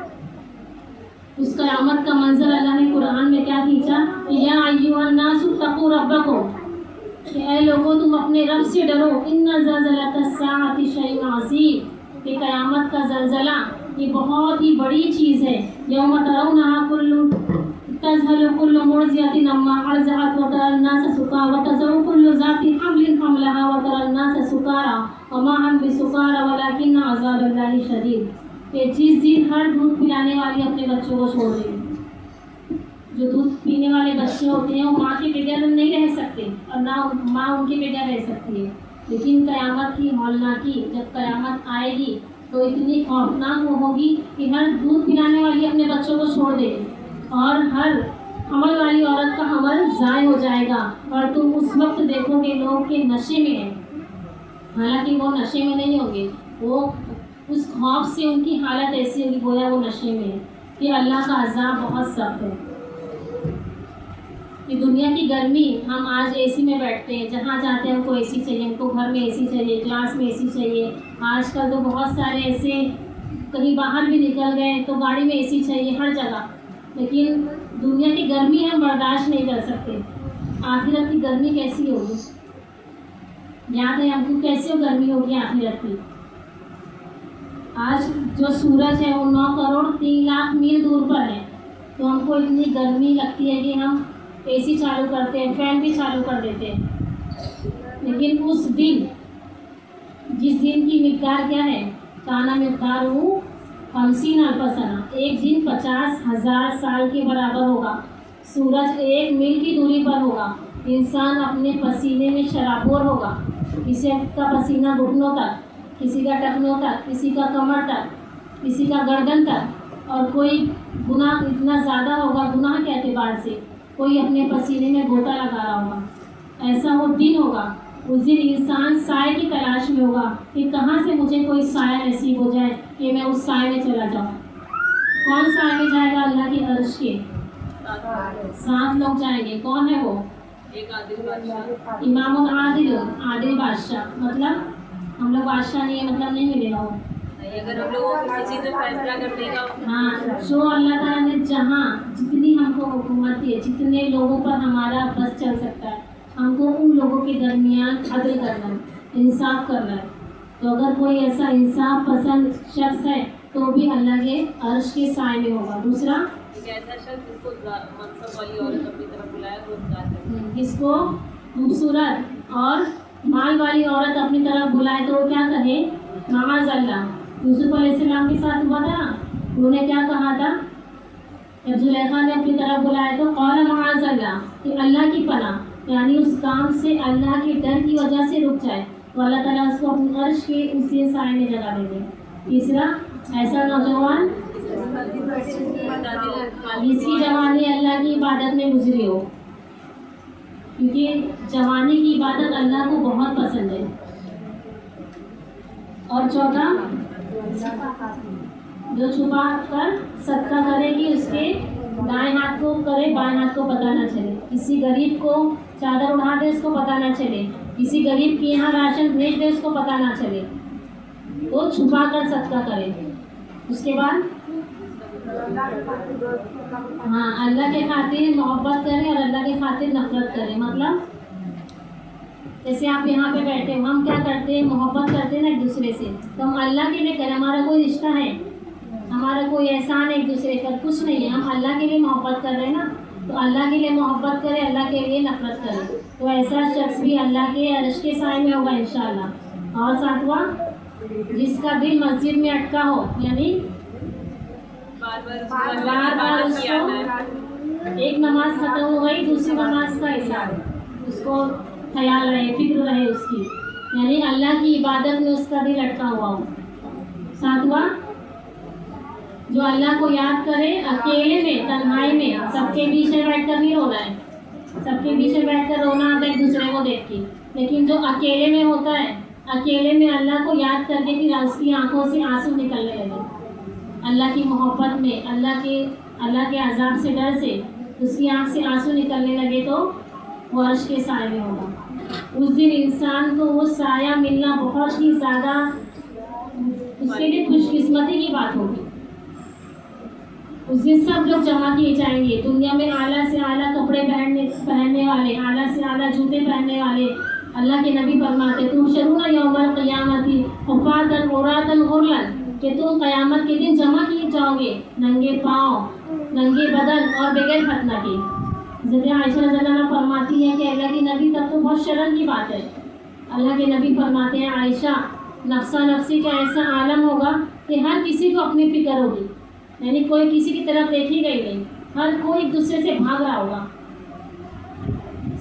اس قیامت کا منظر اللہ نے قرآن میں کیا کھینچا؟ یا ایھا الناس اتقوا ربکم، کہ اے لوگوں تم اپنے رب سے ڈرو، ان زلزلۃ الساعۃ شیء عظیم، کہ قیامت کا زلزلہ یہ بہت ہی بڑی چیز ہے۔ یوم ترونھا تذہل کل مرضعۃ عما ارضعت وتری الناس سکارى وتضع كل ذات حمل حملها وتری الناس سکارى وما هم بسکارى ولكن عذاب اللہ شدید، کہ جس دن ہر دودھ پلانے والی اپنے بچوں کو چھوڑ دے گی۔ جو دودھ پینے والے بچے ہوتے ہیں وہ ماں کے بغیر نہیں رہ سکتے اور نہ ماں ان کے بغیر رہ سکتی ہے، لیکن قیامت کی ہولناکی، جب قیامت آئے گی تو اتنی خوفناک وہ ہوگی کہ ہر دودھ پلانے والی اپنے بچوں کو چھوڑ دے گی اور ہر حمل والی عورت کا حمل ضائع ہو جائے گا، اور تم اس وقت دیکھو گے لوگ کے نشے میں ہیں، حالانکہ وہ نشے میں نہیں ہوں گے، وہ اس خوف سے ان کی حالت ایسی ہوگی گویا وہ نشے میں ہے کہ اللہ کا عذاب بہت سخت ہے۔ کہ دنیا کی گرمی، ہم آج اے سی میں بیٹھتے ہیں، جہاں جاتے ہیں ہم کو اے سی چاہیے، ہم کو گھر میں اے سی چاہیے، کلاس میں اے سی چاہیے، آج کل تو بہت سارے ایسے کہیں باہر بھی نکل گئے تو گاڑی میں اے سی چاہیے ہر جگہ، لیکن دنیا کی گرمی ہم برداشت نہیں کر سکتے۔ آخرت کی گرمی کیسی ہوگی؟ یاد ہے ہم کو کیسے گرمی ہوگی آخرت کی؟ آج جو سورج ہے وہ 9 کروڑ 3 لاکھ میل دور پر ہے، تو ہم کو اتنی گرمی لگتی ہے کہ ہم اے سی چالو کرتے ہیں، فین بھی چالو کر دیتے ہیں، لیکن اس دن، جس دن کی مقدار کیا ہے؟ کانا مقدار 50,000 سنہ، ایک دن 50,000 سال کے برابر ہوگا، سورج 1 میل کی دوری پر ہوگا، انسان اپنے پسینے میں شرابور ہوگا، کسی کا پسینہ گھٹنوں تک، کسی کا ٹخنوں تک، کسی کا کمر تک، کسی کا گردن تک، اور کوئی گناہ اتنا زیادہ ہوگا گناہ کے اعتبار سے، کوئی اپنے پسینے میں گوتا لگا رہا ہوگا۔ ایسا وہ دن ہوگا، اس دن انسان سائے کی تلاش میں ہوگا کہ کہاں سے مجھے کوئی سایہ نصیب ہو جائے کہ میں اس سائے میں چلا جاؤں۔ کون سائے میں جائے گا؟ اللہ کے عرش کے 7 لوگ جائیں گے۔ کون ہے وہ؟ ایک عادل بادشاہ، امام العادل، عادل بادشاہ، مطلب ہم لوگ بادشاہ نہیں ہے مطلب نہیں ملے گا وہ، اگر ہم لوگ کسی چیز میں فیصلہ کر دے گا۔ ہاں، جو اللہ تعالیٰ نے جہاں جتنی ہم کو حکومت دی ہے، جتنے لوگوں پر ہمارا بس چل سکتا ہے، ہم کو ان لوگوں کے درمیان عدل کرنا ہے، انصاف کرنا ہے۔ تو اگر کوئی ایسا انصاف پسند شخص ہے تو بھی اللہ کے عرش کے سائے میں ہوگا۔ دوسرا، ایک ایسا شخص جس کو منصب والی عورت اپنی طرف بلایا وہ انکار جس کو خوبصورت اور مال والی عورت اپنی طرف بلائے تو وہ کیا کہے؟ معاذ اللہ۔ یوسف علیہ السلام کے ساتھ ہوا تھا، انہوں نے کیا کہا تھا؟ جب زلیخا نے اپنی طرف بلایا تو قال معاذ اللہ، کہ اللہ کی پناہ، یعنی اس کام سے اللہ کے ڈر کی وجہ سے رک جائے تو اللہ تعالیٰ اس کو اپنے عرش کے اسی سائے میں جگہ دے دے۔ تیسرا، ایسا نوجوان جس کی جوانی اللہ کی عبادت میں گزری ہو، کیونکہ جوانی کی عبادت اللہ کو بہت پسند ہے۔ اور چوتھا، جو چھپا کر صدقہ کرے گی اس کے دائیں ہاتھ کو کرے بائیں ہاتھ کو پتہ نہ چلے، کسی غریب کو چادر اڑا دے اس کو پتہ نہ چلے، کسی غریب کے یہاں راشن بھیج دے اس کو پتہ نہ چلے، تو چھپا کر صدقہ کرے۔ اس کے بعد ہاں، اللہ کے خاطر محبت کریں اور اللہ کے خاطر نفرت کریں۔ مطلب جیسے آپ یہاں پہ بیٹھے ہو، ہم کیا کرتے ہیں؟ محبت کرتے ہیں نا ایک دوسرے سے، تو ہم اللہ کے لیے کریں، ہمارا کوئی رشتہ ہے ہمارا کوئی احسان ایک دوسرے کا کچھ نہیں ہے. ہم اللہ کے لیے محبت کر رہے ہیں نا, تو اللہ کے لیے محبت کرے, اللہ کے لیے نفرت کرے, تو ایسا شخص بھی اللہ کے عرش کے سائے میں ہوگا انشاءاللہ. اور ساتواں, جس کا دل مسجد میں اٹکا ہو, یعنی بار بار اس کو ایک نماز ختم ہو گئی, دوسری نماز کا حساب, اس کو خیال رہے, فکر رہے اس کی, یعنی اللہ کی عبادت میں اس کا دل اٹکا ہوا ہو. ساتواں, جو اللہ کو یاد کرے اکیلے میں, تنہائی میں, سب کے بیچ میں بیٹھ کر نہیں رونا ہے, سب کے بیچ میں بیٹھ کر رونا آتا ہے ایک دوسرے کو دیکھ کے, لیکن جو اکیلے میں ہوتا ہے, اکیلے میں اللہ کو یاد کر کے پھر اس کی آنکھوں سے آنسو نکلنے لگے, اللہ کی محبت میں, اللہ کے عذاب سے, ڈر سے اس کی آنکھ سے آنسو نکلنے لگے, تو وہ عرش کے سائے میں ہوگا. اس دن انسان کو وہ سایہ ملنا بہت ہی زیادہ اس کے لیے خوش قسمتی کی بات ہوگی. اس دن سب لوگ جمع کیے جائیں گے, دنیا میں اعلیٰ سے اعلیٰ کپڑے پہننے والے, اعلیٰ سے اعلیٰ جوتے پہننے والے. اللہ کے نبی فرماتے تحشرون یوم القیامت حفاۃ عراۃ غرلا, کہ تم قیامت کے دن جمع کیے جاؤ گے ننگے پاؤں, ننگے بدن اور بغیر ختنہ کے. حضرت عائشہ رضی اللہ عنہا فرماتی ہے کہ اللہ کے نبی تب تو بہت شرم کی بات ہے. اللہ کے نبی فرماتے ہیں عائشہ, نفسا نفسی کا ایسا عالم ہوگا کہ ہر کسی کو اپنی فکر ہوگی, یعنی کوئی کسی کی طرف دیکھی گئی نہیں, ہر کوئی ایک دوسرے سے بھاگ رہا ہوگا.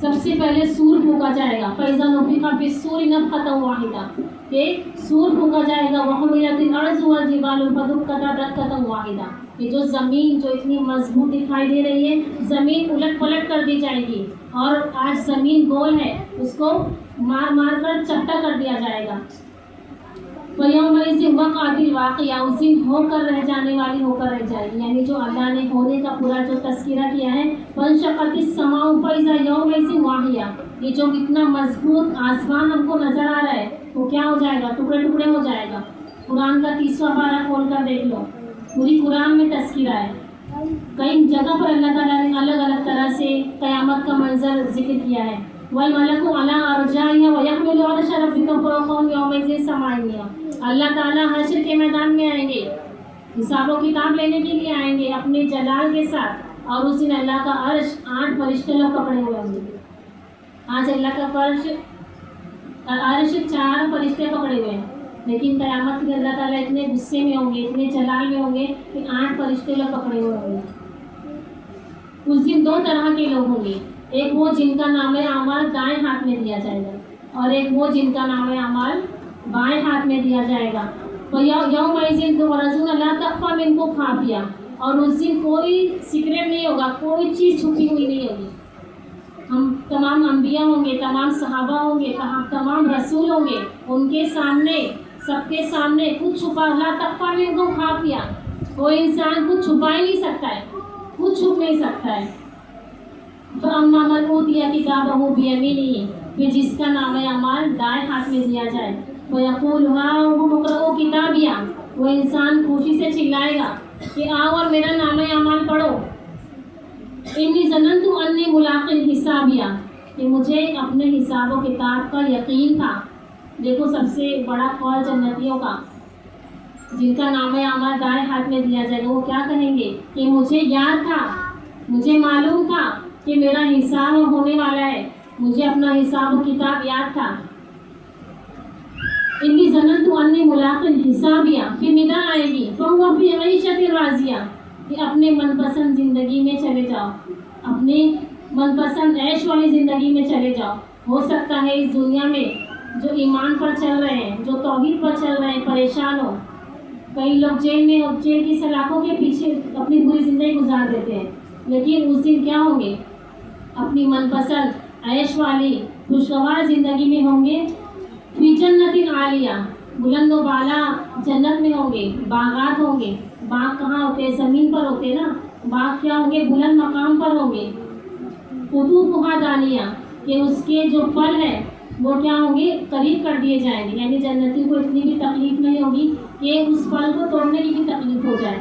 سب سے پہلے سور پھونکا جائے گا, فَإِذَا نُفِخَ فِي الصُّورِ نَفْخَةً وَاحِدَةً, کہ سور پھونکا جائے گا, وَحُمِلَتِ الْأَرْضُ وَالْجِبَالُ فَدُكَّتَا دَكَّةً وَاحِدَةً, کہ جو زمین جو اتنی مضبوط دکھائی دے رہی ہے, زمین الٹ پلٹ کر دی جائے گی, اور آج زمین گول ہے, اس کو مار مار کر چپٹا کر دیا جائے گا. وَيَوْمَئِذٍ وَقَعَتِ الْوَاقِعَةُ, اس دن ہو کر رہ جانے والی ہو کر رہ جائے گی, یعنی جو اللہ نے ہونے کا پورا جو تذکرہ کیا ہے. وَانشَقَّتِ السَّمَاءُ فَإِذَا يَوْمَئِذٍ وَاهِيَةٌ, یہ جو اتنا مضبوط آسمان ہم کو نظر آ رہا ہے, وہ کیا ہو جائے گا, ٹکڑے ٹکڑے ہو جائے گا. قرآن کا 30واں پارہ کھول کر دیکھ لو, پوری قرآن میں تذکرہ ہے. کئی جگہ پر اللہ تعالیٰ نے الگ الگ طرح سے قیامت کا منظر ذکر کیا ہے. وَالْمَلَكُ عَلَىٰ أَرْجَائِهَا وَيَحْمِلُ عَرْشَ رَبِّكَ فَوْقَهُمْ يَوْمَئِذٍ ثَمَانِيَةٌ, اللہ تعالیٰ حشر کے میدان میں آئیں گے, حساب و کتاب لینے کے لیے آئیں گے اپنے جلال کے ساتھ, اور اس دن اللہ کا عرش 8 فرشتے لوگ پکڑے ہوئے ہوں گے. آج اللہ کا عرش 4 فرشتے پکڑے ہوئے ہیں, لیکن قیامت میں اللہ تعالیٰ اتنے غصے میں ہوں گے, اتنے جلال میں ہوں گے کہ 8 فرشتے لوگ پکڑے ہوئے ہوں گے. اس دن 2 طرح کے لوگ ہوں گے, ایک وہ جن کا نام اعمال دائیں ہاتھ میں دیا جائے گا, اور ایک وہ جن کا نام اعمال بائیں ہاتھ میں دیا جائے گا. یومئذ تعرضون لا تخفی منکم خافیہ, اور اس دن کوئی سیکریٹ نہیں ہوگا, کوئی چیز چھپی ہوئی نہیں ہوگی. ہم تمام انبیاء ہوں گے, تمام صحابہ ہوں گے, تمام رسول ہوں گے, ان کے سامنے, سب کے سامنے کچھ چھپا, لا تخفی منکم خافیہ, کوئی انسان کچھ چھپا ہی نہیں سکتا ہے, کچھ چھپ نہیں سکتا ہے. فَأَمَّا مَنْ أُوتِيَ كِتَابَهُ بِيَمِينِهِ, پھر جس کا نام اعمال دائیں ہاتھ میں دیا جائے, وَيَقُولُ هَاؤْمُ اقْرَءُوا كِتَابِيَهْ, وہ انسان خوشی سے چلائے گا کہ آؤ اور میرا نام اعمال پڑھو. إِنِّي ظَنَنْتُ أَنِّي مُلَاقٍ حِسَابِيَهْ, کہ مجھے اپنے حساب و کتاب کا یقین تھا. دیکھو سب سے بڑا قول جنتیوں کا, جن کا نام اعمال دائیں ہاتھ میں دیا جائے گا, وہ کیا کہیں گے کہ مجھے یاد تھا, مجھے معلوم تھا کہ میرا حساب ہونے والا ہے, مجھے اپنا حساب و کتاب یاد تھا. انی ظننت انی ملاق حسابیہ, پھر ندا آئے گی, فہو فی عیشۃ راضیہ, کہ اپنے من پسند زندگی میں چلے جاؤ, اپنے من پسند عیش والی زندگی میں چلے جاؤ. ہو سکتا ہے اس دنیا میں جو ایمان پر چل رہے ہیں, جو توحید پر چل رہے ہیں, پریشان ہو. کئی لوگ جیل میں, جیل کی سلاخوں کے پیچھے اپنی پوری زندگی گزار دیتے ہیں, لیکن اس دن کیا ہوں گے, اپنی من پسند عیش والی خوشگوار زندگی میں ہوں گے. فی جنت عالیہ, بلند و بالا جنت میں ہوں گے, باغات ہوں گے. باغ کہاں ہوتے ہیں, زمین پر ہوتے نا, باغ کیا ہوں گے, بلند مقام پر ہوں گے. قطوفہا دانیہ, کہ اس کے جو پھل ہیں وہ کیا ہوں گے, قریب کر دیے جائیں گے, یعنی جنتی کو اتنی بھی تکلیف نہیں ہوگی کہ اس پھل کو توڑنے کی بھی تکلیف ہو جائے.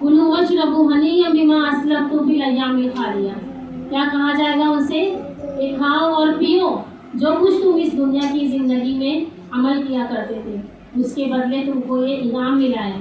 کلوا واشربوا ہنیئا بما اسلفتم فی الایام الخالیہ, کیا کہا جائے گا ان سے, کہ کھاؤ اور پیو جو کچھ تم اس دنیا کی زندگی میں عمل کیا کرتے تھے, اس کے بدلے تم کو یہ انعام ملا ہے.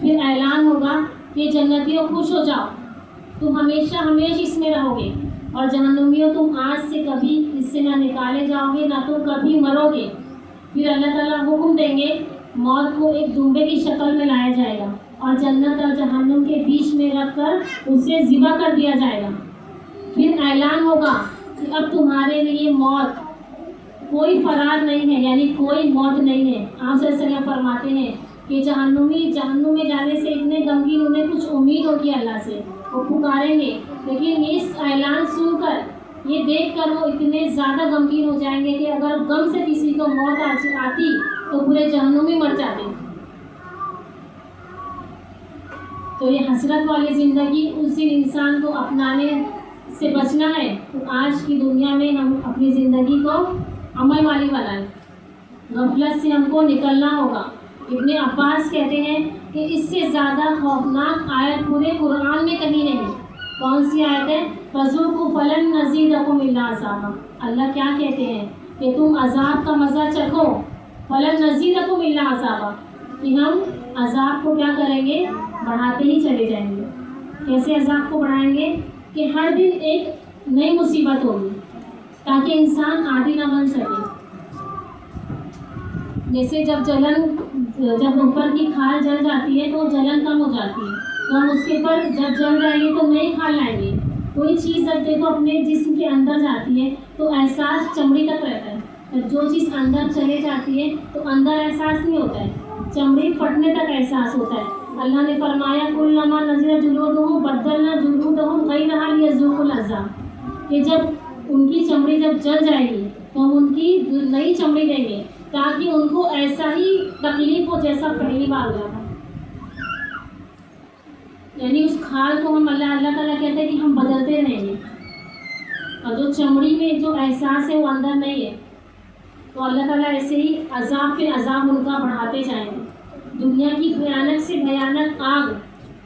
پھر اعلان ہوگا کہ جنتیوں خوش ہو جاؤ، تم ہمیشہ اس میں رہو گے، اور جہنمیوں تم آج سے کبھی اس سے نہ نکالے جاؤ گے، نہ تم کبھی مرو گے۔ پھر اللہ تعالیٰ حکم دیں گے، موت کو ایک دمبے کی شکل میں لایا جائے گا اور جنت اور جہنم کے بیچ میں رکھ کر اسے ذبح کر دیا جائے گا۔ پھر اعلان ہوگا کہ اب تمہارے لیے موت کوئی فرار نہیں ہے، یعنی کوئی موت نہیں ہے۔ آپ صلی اللہ علیہ وسلم فرماتے ہیں کہ جہنم میں جانے سے اتنے غمگین انہیں کچھ امید ہوگی اللہ سے، وہ پکاریں گے، لیکن اس اعلان سن کر، یہ دیکھ کر وہ اتنے زیادہ غمگین ہو جائیں گے کہ اگر غم سے کسی کو موت آتی تو پورے جہنم میں مر جاتے۔ تو یہ حسرت والی زندگی اس دن انسان کو اپنانے سے بچنا ہے۔ تو آج کی دنیا میں ہم اپنی زندگی کو عمل والی بنائیں، غفلت سے ہم کو نکلنا ہوگا۔ ابن عباس کہتے ہیں کہ اس سے زیادہ خوفناک آیت پورے قرآن میں کہیں نہیں۔ کون سی آیت ہے؟ فَذُوقُوا فَلَن نَّزِيدَكُمْ إِلَّا عَذَابًا۔ اللہ کیا کہتے ہیں کہ تم عذاب کا مزہ چکھو، فَلَن نَّزِيدَكُمْ إِلَّا عَذَابًا، کہ ہم عذاب کو کیا کریں گے؟ بڑھاتے ہی چلے جائیں گے۔ کیسے عذاب کو بڑھائیں گے؟ کہ ہر دن ایک نئی مصیبت ہوگی تاکہ انسان عادی نہ بن سکے۔ جیسے جب اوپر کی کھال جل جاتی ہے تو جلن کم ہو جاتی ہے، تو ہم اس کے اوپر جب جل جائیں گے تو نئی کھال لائیں گے۔ کوئی چیز جب دیکھو اپنے جسم کے اندر جاتی ہے تو احساس چمڑی تک رہتا ہے، جو چیز اندر چلے جاتی ہے تو اندر احساس نہیں ہوتا ہے، چمڑی پھٹنے تک احساس ہوتا ہے۔ اللہ نے فرمایا کلما نضجت جلودہم بدلنا جلودہم غیرہا لیذوقوا العذاب، کہ جب ان کی چمڑی جب جل جائے گی تو ہم ان کی نئی چمڑی دیں گے تاکہ ان کو ایسا ہی تکلیف ہو جیسا پہلی بار ہوا تھا۔ یعنی اس کھال کو ہم اللہ تعالیٰ کہتے ہیں کہ ہم بدلتے رہیں گے، اور جو چمڑی میں جو احساس ہے وہ اندر نہیں ہے، تو اللہ تعالیٰ ایسے ہی عذاب پہ عذاب ان کا بڑھاتے جائیں گے۔ دنیا کی بھیانک سے بھیانک آگ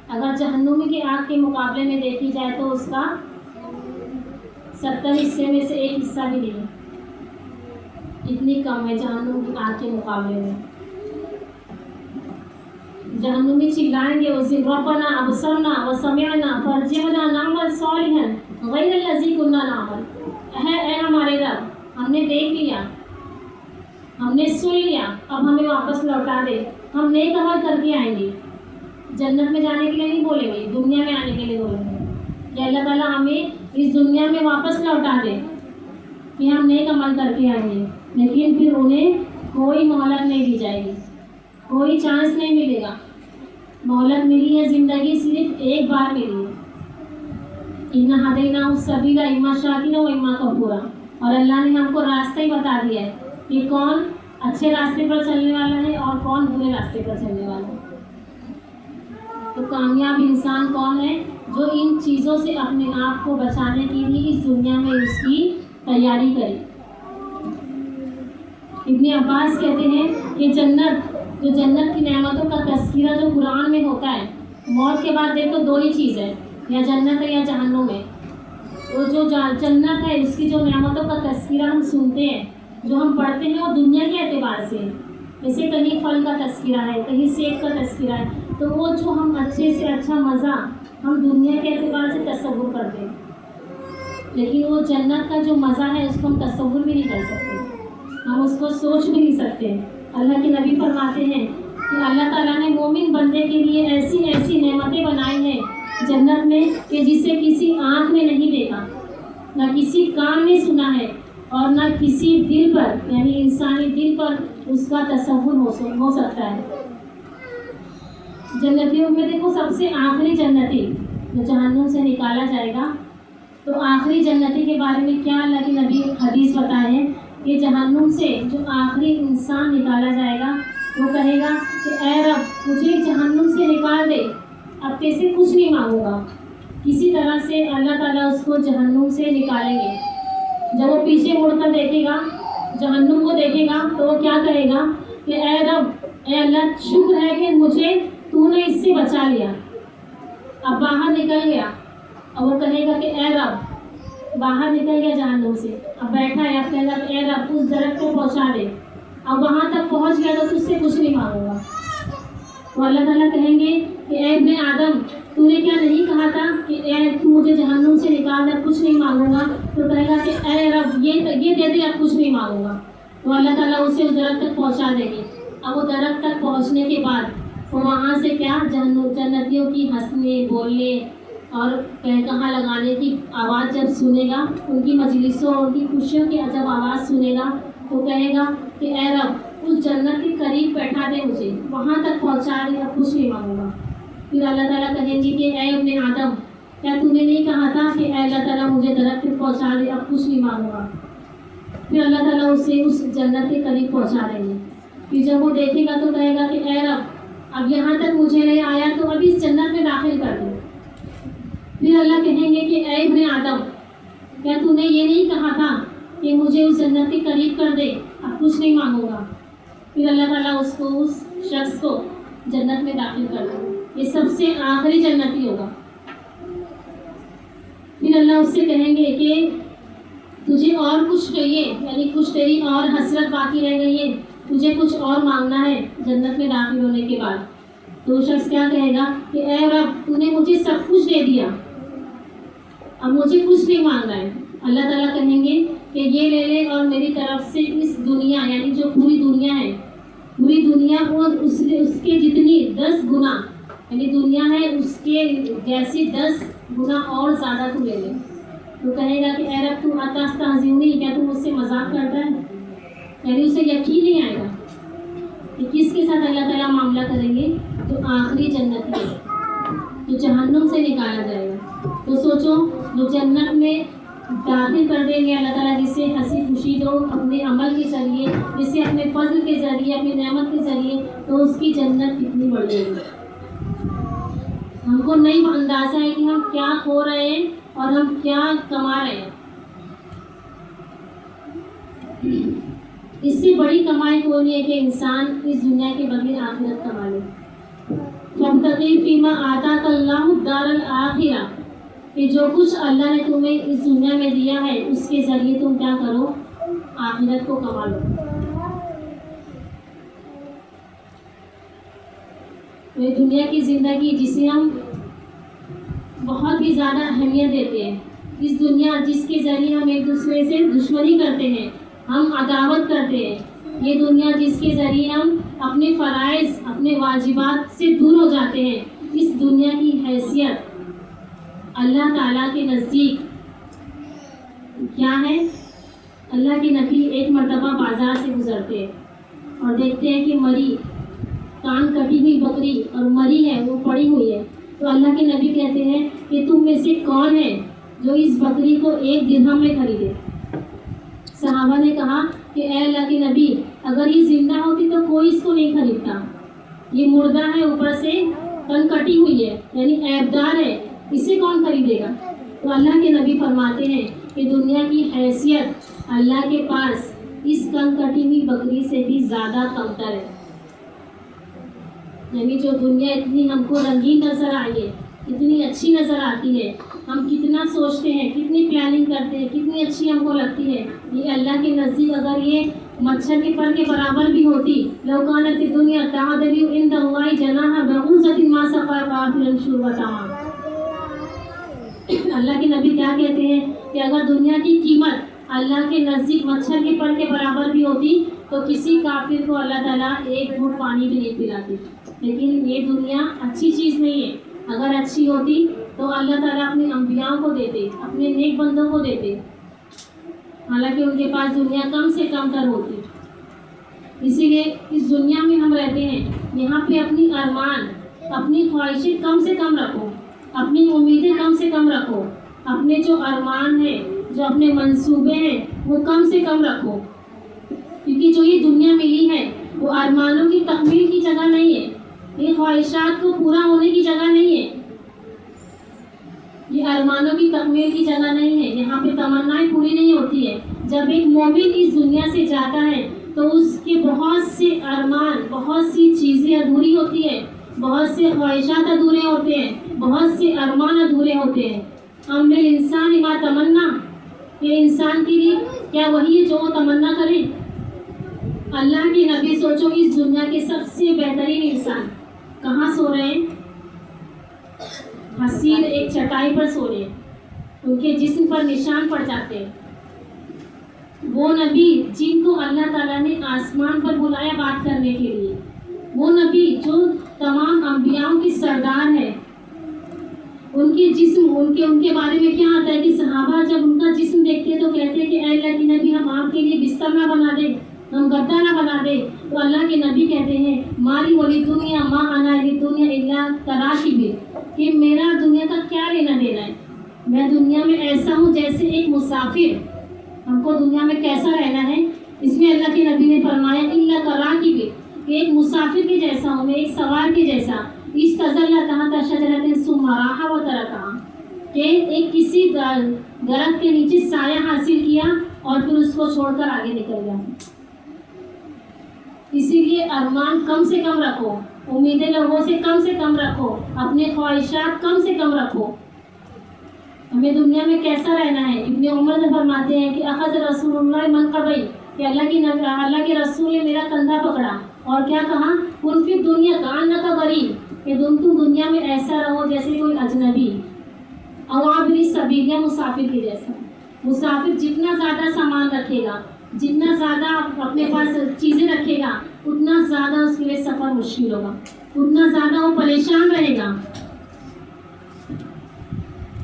اگر جہنمی کی آگ کے مقابلے میں دیکھی جائے تو اس کا 70 حصے میں سے 1 حصہ بھی نہیں ہے، اتنی کم ہے جہنم کی آگ کے مقابلے میں۔ جہنمی چلائیں گے اس دن ربنا ابصرنا وسمعنا فارجعنا نعمل صالحا غیر الذی کنا نعمل، اے ہمارے رب، ہم نے دیکھ لیا، ہم نے سن لیا، اب ہمیں واپس لوٹا دے، ہم نیک عمل کر کے آئیں گے۔ جنت میں جانے کے لیے نہیں بولیں گے، دنیا میں آنے کے لیے بولیں گے کہ اللہ تعالیٰ ہمیں اس دنیا میں واپس لوٹا دے کہ ہم نیک عمل کر کے آئیں گے۔ لیکن پھر انہیں کوئی مہلت نہیں دی جائے گی، کوئی چانس نہیں ملے گا۔ مہلت ملی ہے، زندگی صرف ایک بار ملی ہے۔ اِنَّا هَدَيْنَاهُ السَّبِيلَ إِمَّا شَاكِرًا وَإِمَّا كَفُورًا، اور اللہ نے ہم کو راستہ ہی بتا دیا ہے کہ کون اچھے راستے پر چلنے والا ہے اور کون برے راستے پر چلنے والا ہے۔ تو کامیاب انسان کون ہے؟ جو ان چیزوں سے اپنے آپ کو بچانے کے لیے اس دنیا میں اس کی تیاری کرے۔ ابن عباس کہتے ہیں کہ جنت کی نعمتوں کا تذکرہ جو قرآن میں ہوتا ہے، موت کے بعد دیکھو 2 ہی چیز ہے، یا جنت ہے یا جہنم ہے۔ تو جو جنت ہے اس کی جو نعمتوں کا تذکرہ ہم سنتے ہیں، جو ہم پڑھتے ہیں، وہ دنیا کے اعتبار سے، جیسے کہیں پھل کا تذکرہ ہے، کہیں سیب کا تذکرہ ہے، تو وہ جو ہم اچھے سے اچھا مزہ ہم دنیا کے اعتبار سے تصور کرتے ہیں، لیکن وہ جنت کا جو مزہ ہے اس کو ہم تصور بھی نہیں کر سکتے، ہم اس کو سوچ بھی نہیں سکتے۔ اللہ کے نبی فرماتے ہیں کہ اللہ تعالیٰ نے مومن بندے کے لیے ایسی ایسی نعمتیں بنائی ہیں جنت میں کہ جسے کسی آنکھ نے نہیں دیکھا، نہ کسی کان نے سنا ہے، اور نہ کسی دل پر، یعنی انسانی دل پر اس کا تصور ہو سکتا ہے۔ جنتیوں میں دیکھو سب سے آخری جنتی جو جہنم سے نکالا جائے گا، تو آخری جنتی کے بارے میں کیا اللہ کے نبی حدیث بتائے ہیں کہ جہنم سے جو آخری انسان نکالا جائے گا وہ کہے گا کہ اے رب مجھے جہنم سے نکال دے، اب تیسے کچھ نہیں مانگوں گا۔ کسی طرح سے اللہ تعالیٰ اس کو جہنم سے نکالیں گے۔ جب وہ پیچھے مڑ کر دیکھے گا، جہنم کو دیکھے گا، تو وہ کیا کہے گا کہ اے رب، اے اللہ، شکر ہے کہ مجھے تو نے اس سے بچا لیا، اب باہر نکل گیا۔ اور وہ کہے گا کہ اے رب، باہر نکل گیا جہنم سے، اب بیٹھا ہے، اب کہے گا کہ اے رب اس درخت کو پہنچا دے، اب وہاں تک پہنچ گیا تو تجھ سے کچھ نہیں مانگوں گا۔ تو اللہ تعالیٰ کہیں گے کہ اے ابن آدم تو نے کیا نہیں کہا تھا کہ اے تو مجھے جہنم سے نکال دے، کچھ نہیں مانگوں گا؟ تو کہے گا کہ اے رب یہ دے دے، اب کچھ نہیں مانگوں گا۔ تو اللہ تعالیٰ اسے اس درخت تک پہنچا دیں گے۔ اب وہ درخت تک پہنچنے کے بعد وہ وہاں سے کیا جنتیوں کی ہنسنے بولنے اور کہا لگانے کی آواز جب سنے گا، ان کی مجلسوں اور ان کی خوشیوں کی جب آواز سنے گا تو کہے گا کہ اے رب اس جنت کے قریب بیٹھا دے، مجھے وہاں تک پہنچا دے، اب کچھ نہیں مانگوں گا۔ پھر اللہ تعالیٰ کہیں گے کہ اے ابن آدم کیا تو نے نہیں کہا تھا کہ اے اللہ تعالیٰ مجھے درخت تک پہنچا دے، اب کچھ نہیں مانگوں گا؟ پھر اللہ تعالیٰ اسے اس جنت کے قریب پہنچا دیں گے۔ پھر جب وہ دیکھے گا تو کہے گا کہ اے رب اب یہاں تک مجھے نہیں آیا تو اب اس جنت میں داخل کر دے۔ پھر اللہ کہیں گے کہ اے ابن آدم کیا تو نے یہ نہیں کہا تھا کہ مجھے اس جنت کے قریب کر دے، اب کچھ نہیں مانگوں گا؟ پھر اللہ تعالیٰ اس شخص کو جنت میں داخل کر دے۔ یہ سب سے آخری جنتی ہوگا۔ پھر اللہ اس سے کہیں گے کہ تجھے اور کچھ چاہیے، یعنی کچھ تیری اور حسرت باقی رہ گئی ہے، تجھے کچھ اور مانگنا ہے جنت میں داخل ہونے کے بعد؟ تو شخص کیا کہے گا کہ اے رب تو نے مجھے سب کچھ دے دیا، اب مجھے کچھ نہیں مانگنا ہے۔ اللہ تعالیٰ کہیں گے کہ یہ لے لے اور میری طرف سے اس دنیا یعنی جو پوری دنیا ہے، پوری دنیا کو اس کے جتنی 10 گنا یعنی دنیا ہے اس کے جیسی 10 گنا اور زیادہ تو لے لے۔ تو کہے گا کہ اے رب تو اتستہزئنی، کیا تو مجھ سے مذاق کرتا ہے؟ یعنی اسے یقین نہیں آئے گا کہ کس کے ساتھ اللہ تعالیٰ معاملہ کریں گے؟ جو آخری جنتی ہے، جو جہنم سے نکالا جائے گا۔ تو سوچو جو جنت میں داخل کر دیں گے اللہ تعالیٰ، جسے ہنسی خوشی دو اپنے عمل کے ذریعے، جسے اپنے فضل کے ذریعے، اپنی نعمت کے ذریعے، تو اس کی جنت کتنی بڑی ہوگی۔ ہم کو نہیں اندازہ ہے کہ ہم کیا کھو رہے ہیں اور ہم کیا کما رہے ہیں۔ اس سے بڑی کمائی کوئی نہیں ہے کہ انسان اس دنیا کے بدلے آخرت کما لے۔ فابتغِ فیما آتاک اللہ الدار الآخرہ، کہ جو کچھ اللہ نے تمہیں اس دنیا میں دیا ہے اس کے ذریعے تم کیا کرو؟ آخرت کو کما لو۔ یہ دنیا کی زندگی جسے ہم بہت ہی زیادہ اہمیت دیتے ہیں، اس دنیا جس کے ذریعے ہم ایک دوسرے سے دشمنی کرتے ہیں، ہم عداوت کرتے ہیں، یہ دنیا جس کے ذریعے ہم اپنے فرائض اپنے واجبات سے دور ہو جاتے ہیں، اس دنیا کی حیثیت اللہ تعالیٰ کے نزدیک کیا ہے؟ اللہ کے نبی ایک مرتبہ بازار سے گزرتے ہیں اور دیکھتے ہیں کہ مری کان کٹی ہوئی بکری اور مری ہے، وہ پڑی ہوئی ہے۔ تو اللہ کے نبی کہتے ہیں کہ تم میں سے کون ہے جو اس بکری کو 1 درہم میں خریدے؟ صحابہ نے کہا کہ اے اللہ کے نبی اگر یہ زندہ ہوتی تو کوئی اس کو نہیں خریدتا، یہ مردہ ہے، اوپر سے کان کٹی ہوئی ہے، یعنی عیبدار ہے، اسے کون خریدے گا؟ تو اللہ کے نبی فرماتے ہیں کہ دنیا کی حیثیت اللہ کے پاس اس کان کٹی ہوئی بکری سے بھی زیادہ کمتر ہے۔ یعنی جو دنیا اتنی ہم کو رنگین نظر آئی ہے، اتنی اچھی نظر آتی ہے، ہم کتنا سوچتے ہیں، کتنی پلاننگ کرتے ہیں، کتنی اچھی ہم کو لگتی ہے، یہ اللہ کے نزدیک اگر یہ مچھر کے پر کے برابر بھی ہوتی، لو کانت الدنیا تعدل عند اللہ جناح بعوضۃ ما سقى کافرا شربة ماء۔ اللہ کے نبی کیا کہتے ہیں کہ اگر دنیا کی قیمت اللہ کے نزدیک مچھر کے پر کے برابر بھی ہوتی تو کسی کافر کو اللہ تعالیٰ 1 گھونٹ پانی بھی نہیں پلاتی۔ لیکن یہ دنیا اچھی چیز نہیں ہے، اگر اچھی ہوتی تو اللہ تعالیٰ اپنے انبیاء کو دیتے، اپنے نیک بندوں کو دیتے، حالانکہ ان کے پاس دنیا کم سے کم تر ہوتی۔ اسی لیے اس دنیا میں ہم رہتے ہیں، یہاں پہ اپنی ارمان اپنی خواہشیں کم سے کم رکھو، اپنی امیدیں کم سے کم رکھو، اپنے جو ارمان ہیں، جو اپنے منصوبے ہیں وہ کم سے کم رکھو، کیونکہ جو یہ دنیا ملی ہے وہ ارمانوں کی تکمیل کی جگہ نہیں ہے، یہ خواہشات کو پورا ہونے کی جگہ نہیں ہے، یہ ارمانوں کی تکمیل کی جگہ نہیں ہے، یہاں پہ تمنائیں پوری نہیں ہوتی ہے۔ جب ایک مومن اس دنیا سے جاتا ہے تو اس کے بہت سے ارمان، بہت سی چیزیں ادھوری ہوتی ہے، بہت سے خواہشات ادھورے ہوتے ہیں، بہت سے ارمان ادھورے ہوتے ہیں۔ ام للانسان ما تمنا، کہ انسان کے لیے کیا وہی ہے جو وہ تمنا کرے؟ اللہ کے نبی سوچو اس دنیا کے سب سے بہترین انسان کہاں سو رہے ہیں؟ حسین ایک چٹائی پر سو رہے ہیں، ان کے جسم پر نشان پڑ جاتے ہیں۔ وہ نبی جن کو اللہ تعالیٰ نے آسمان پر بلایا بات کرنے کے لیے، وہ نبی جو تمام انبیاؤں کی سردار ہے، ان کے جسم ان کے بارے میں کیا آتا ہے کہ صحابہ جب ان کا جسم دیکھتے ہیں تو کہتے ہیں کہ اے اللہ کے نبی ہم آپ کے لیے بستر نہ بنا دیں، ہم گدا نہ بنا دیں۔ تو اللہ کے نبی کہتے ہیں مالی ولی دنیا ما انا لی دنیا الا کراکب، کہ میرا دنیا کا کیا لینا دینا ہے، میں دنیا میں ایسا ہوں جیسے ایک مسافر۔ ہم کو دنیا میں کیسا رہنا ہے؟ اس میں اللہ کے نبی نے فرمایا الا کراکب، کہ ایک مسافر کے جیسا ہوں میں، ایک سوار کے جیسا۔ استظل تحت شجرۃ ثم راح وترکها، کہ ایک کسی درخت کے نیچے سایہ حاصل کیا اور پھر اس کو چھوڑ کر آگے نکل گیا۔ اسی لیے ارمان کم سے کم رکھو، امیدیں لوگوں سے کم رکھو، اپنے خواہشات کم سے کم رکھو۔ ہمیں دنیا میں کیسا رہنا ہے؟ ابن عمر سے فرماتے ہیں کہ اخذ رسول اللہ منقبی، کہ اللہ کے رسول نے میرا کندھا پکڑا اور کیا کہا، کن فی دنیا کانک غریب، کہ تم دنیا میں ایسا رہو جیسے کوئی اجنبی، او عابر السبیل، یا مسافر کے جیسا۔ مسافر جتنا زیادہ سامان رکھے گا، جتنا زیادہ اپنے پاس چیزیں رکھے گا، اتنا زیادہ اس کے لیے سفر مشکل ہوگا، اتنا زیادہ وہ پریشان رہے گا۔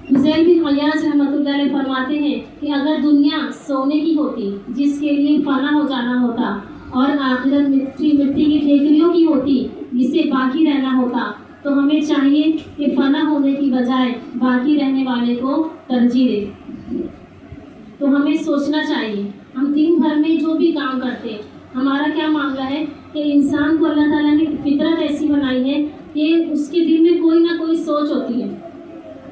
فضیل بن عیاض رحمۃ اللہ علیہ فرماتے ہیں کہ اگر دنیا سونے کی ہوتی جس کے لیے فنا ہو جانا ہوتا، اور آخرت مٹی کی ٹھیکریوں کی ہوتی جسے باقی رہنا ہوتا، تو ہمیں چاہیے کہ فنا ہونے کی بجائے باقی رہنے والے کو ترجیح دیں۔ تو ہمیں سوچنا چاہیے ہم دن بھر میں جو بھی کام کرتے ہیں، ہمارا کیا معاملہ ہے کہ انسان کو اللہ تعالیٰ نے فطرت ایسی بنائی ہے کہ اس کے دل میں کوئی نہ کوئی سوچ ہوتی ہے،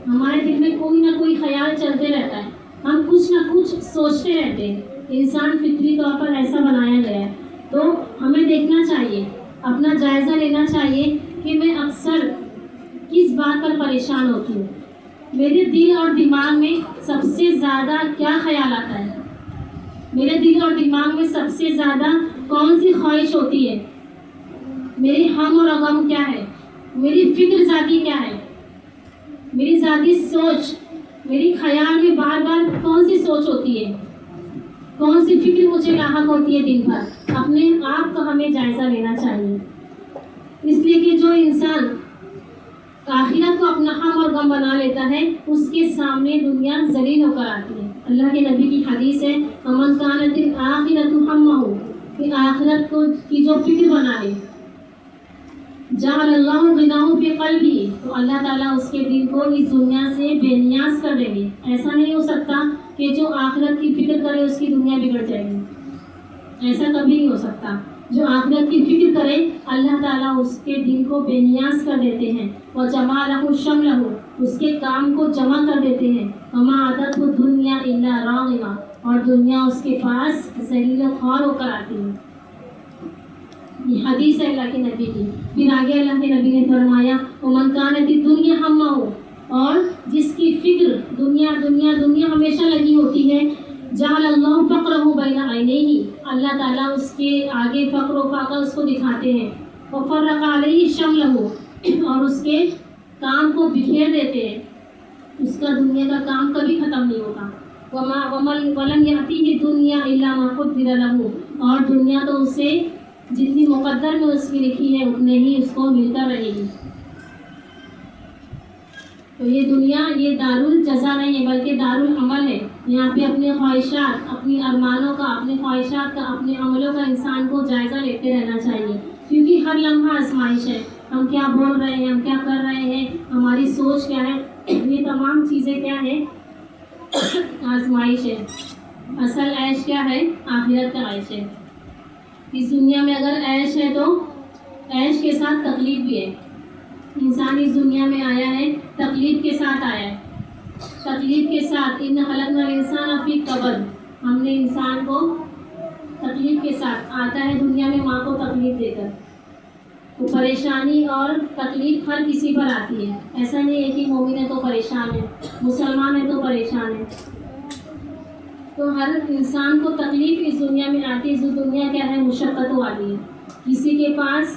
ہمارے دل میں کوئی نہ کوئی خیال چلتے رہتا ہے، ہم کچھ نہ کچھ سوچتے رہتے ہیں۔ انسان فطری طور پر ایسا بنایا گیا ہے۔ تو ہمیں دیکھنا چاہیے، اپنا جائزہ لینا چاہیے کہ میں اکثر کس بات پر پریشان ہوتی ہوں، میرے دل اور دماغ میں سب سے زیادہ کیا خیال آتا ہے، میرے دل اور دماغ میں سب سے زیادہ کون سی خواہش ہوتی ہے، میری ہم اور غم کیا ہے، میری فکر ذاتی کیا ہے، میری ذاتی سوچ، میری خیال میں بار بار کون سی سوچ ہوتی ہے، کون سی فکر مجھے لاحق ہوتی ہے دن بھر۔ اپنے آپ کا ہمیں جائزہ لینا چاہیے، اس لیے کہ جو انسان آخرت کو اپنا ہم اور غم بنا لیتا ہے، اس کے سامنے دنیا ذلیل ہو کر آتی ہے۔ اللہ کے نبی کی حدیث ہے وَمَنْ كَانَتِ الْآخِرَةُ هَمَّهُ، کہ آخرت کی جو فکر بنا لے، جعل اللہ غناہ فی قلبی، تو اللہ تعالیٰ اس کے دل کو اس دنیا سے بے نیاز کر دیں گے۔ ایسا نہیں ہو سکتا کہ جو آخرت کی فکر کرے اس کی دنیا بگڑ جائے گی، ایسا کبھی نہیں ہو سکتا۔ جو آخرت کی فکر کرے اللہ تعالیٰ اس کے دل کو بے نیاز کر دیتے ہیں، وَجَمَعَ لَهُ شَمْلَهُ، اس کے کام کو جمع کر دیتے ہیں، وَمَا عَدَتْهُ الدُّنْيَا إِلَّا رَاغِمَةً، اور دنیا اس کے پاس ذلیل و خوار ہو کر آتی ہے۔ یہ حدیث ہے اللہ کے نبی کی۔ پھر آگے اللہ کے نبی نے فرمایا وَمَنْ كَانَتِ الدُّنْيَا هَمَّهُ، اور جس کی فکر دنیا دنیا دنیا ہمیشہ لگی ہوتی ہے، جعل اللہ فقرہ بین عینیہ، اللہ تعالیٰ اس کے آگے فقر و فاقہ اس کو دکھاتے ہیں، وفرق علیہ شملہ، اور اس کے کام کو بکھیر دیتے ہیں، اس کا دنیا کا کام کبھی ختم نہیں ہوگا۔ وَلَمْ يَأْتِهِ الدُّنْيَا إِلَّا مَا قُدِّرَ لَهُ، اور دنیا تو اسے جتنی مقدر میں اس کی لکھی ہے اتنے ہی اس کو ملتا رہے گی۔ تو یہ دنیا یہ دارالجزا نہیں ہے بلکہ دارالعمل ہے۔ یہاں پہ اپنے خواہشات، اپنی ارمانوں کا، اپنے خواہشات کا، اپنے عملوں کا انسان کو جائزہ لیتے رہنا چاہیے، کیونکہ ہر لمحہ آزمائش ہے۔ ہم کیا بول رہے ہیں، ہم کیا کر رہے ہیں، ہماری سوچ کیا ہے، یہ تمام چیزیں کیا ہے، آزمائش ہے۔ اصل عیش کیا ہے؟ آخرت کا عیش ہے۔ اس دنیا میں اگر عیش ہے تو عیش کے ساتھ تکلیف بھی ہے۔ انسان اس دنیا میں آیا ہے تکلیف کے ساتھ آیا ہے، تکلیف کے ساتھ۔ ان خلقنا الانسان فی کبد، ہم نے انسان کو تکلیف کے ساتھ آتا ہے دنیا میں ماں کو تکلیف دے کر۔ تو پریشانی اور تکلیف ہر کسی پر آتی ہے، ایسا نہیں ہے کہ مومن ہے تو پریشان ہے، مسلمان ہے تو پریشان ہے۔ تو ہر انسان کو تکلیف اس دنیا میں آتی ہے۔ اس دنیا کیا ہے؟ مشقت والی ہے۔ کسی کے پاس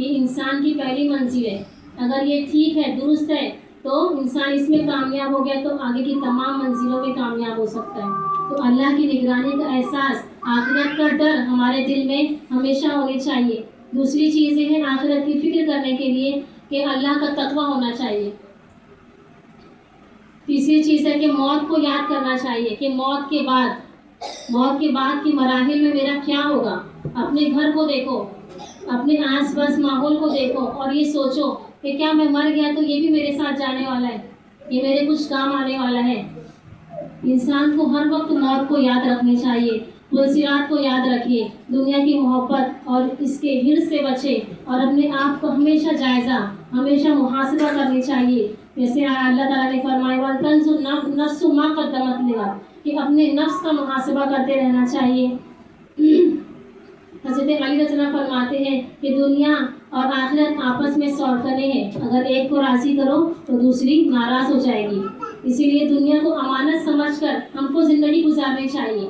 یہ انسان کی پہلی منزل ہے. اگر یہ ٹھیک ہے، درست ہے، تو انسان اس میں کامیاب ہو گیا تو آگے کی تمام منزلوں میں کامیاب ہو سکتا ہے. تو اللہ کی نگرانی کا احساس، آخرت کا ڈر ہمارے دل میں ہمیشہ ہونے چاہیے. دوسری چیز یہ ہے آخرت کی فکر کرنے کے لیے کہ اللہ کا تقویٰ ہونا چاہیے. تیسری چیز ہے کہ موت کو یاد کرنا چاہیے کہ موت کے بعد کی مراحل میں میرا کیا ہوگا. اپنے گھر کو دیکھو، اپنے آس پاس ماحول کو دیکھو اور یہ سوچو کہ کیا میں مر گیا تو یہ بھی میرے ساتھ جانے والا ہے، یہ میرے کچھ کام آنے والا ہے. انسان کو ہر وقت موت کو یاد رکھنی چاہیے. منصرات کو یاد رکھیے، دنیا کی محبت اور اس کے حرص سے بچے اور اپنے آپ کو ہمیشہ جائزہ، ہمیشہ محاسبہ کرنی چاہیے. جیسے اللہ تعالیٰ نے فرمایا وَلْتَنْظُرْ نَفْسٌ مَا قَدَّمَتْ لِغَدٍ، کہ اپنے نفس کا محاسبہ کرتے رہنا چاہیے. حضرت علی رضی اللہ عنہ فرماتے ہیں کہ دنیا اور آخرت آپس میں سوٹنے ہیں، اگر ایک کو راضی کرو تو دوسری ناراض ہو جائے گی. اسی لیے دنیا کو امانت سمجھ کر ہم کو زندگی گزارنی چاہیے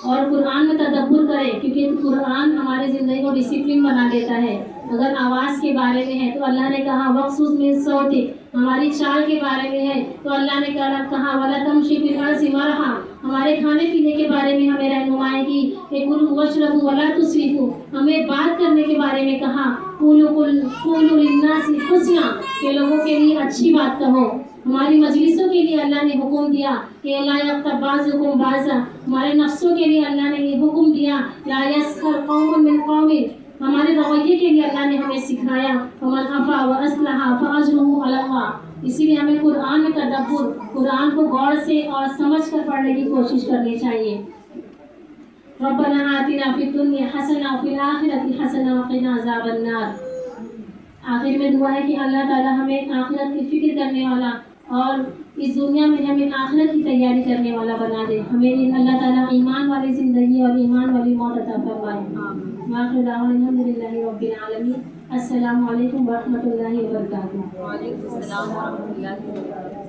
اور قرآن میں تدبر کرے، کیونکہ قرآن ہماری زندگی کو ڈسپلن بنا دیتا ہے. اگر آواز کے بارے میں ہے تو اللہ نے کہا وَقْصُصْ مِنْ صَوْتِكَ، ہماری چال کے بارے میں ہے تو اللہ نے کہا وَلَا تَمْشِ فِي الْأَرْضِ مَرَحًا، ہمارے کھانے پینے کے بارے میں ہمیں رہنمائی کی کہ كُلُوا وَاشْرَبُوا وَلَا تُسْرِفُوا، ہمیں بات کرنے کے بارے میں کہا قُولُوا لِلنَّاسِ حُسْنًا، کہ لوگوں کے لیے اچھی بات کہو. ہماری مجلسوں کے لیے اللہ نے حکم دیا کہ لا یغتب بعضکم بعضا، ہمارے نفسوں کے لیے اللہ نے یہ حکم دیا لا یسخر قوم من قوم، ہمارے رویے کے لیے اللہ نے ہمیں سکھایا فمن عفا واصلح فاجرہ علی اللہ. اسی لیے ہمیں قرآن میں تدبر، قرآن کو غور سے اور سمجھ کر پڑھنے کی کوشش کرنی چاہیے. ربنا آتنا فی الدنیا حسنہ وفی الآخرۃ حسنہ وقنا عذاب النار. آخر میں دعا ہے کہ اللہ تعالیٰ ہمیں آخرت کی فکر کرنے والا اور اس دنیا میں ہمیں آخرت کی تیاری کرنے والا بنا دے. ہمیں اللہ تعالیٰ ایمان والی زندگی اور ایمان والی موت عطا فرمائے. آخر دعوانا الحمدللہ رب العالمین. السلام علیکم ورحمۃ اللہ وبرکاتہ. وعلیکم السلام ورحمۃ اللہ وبرکاتہ.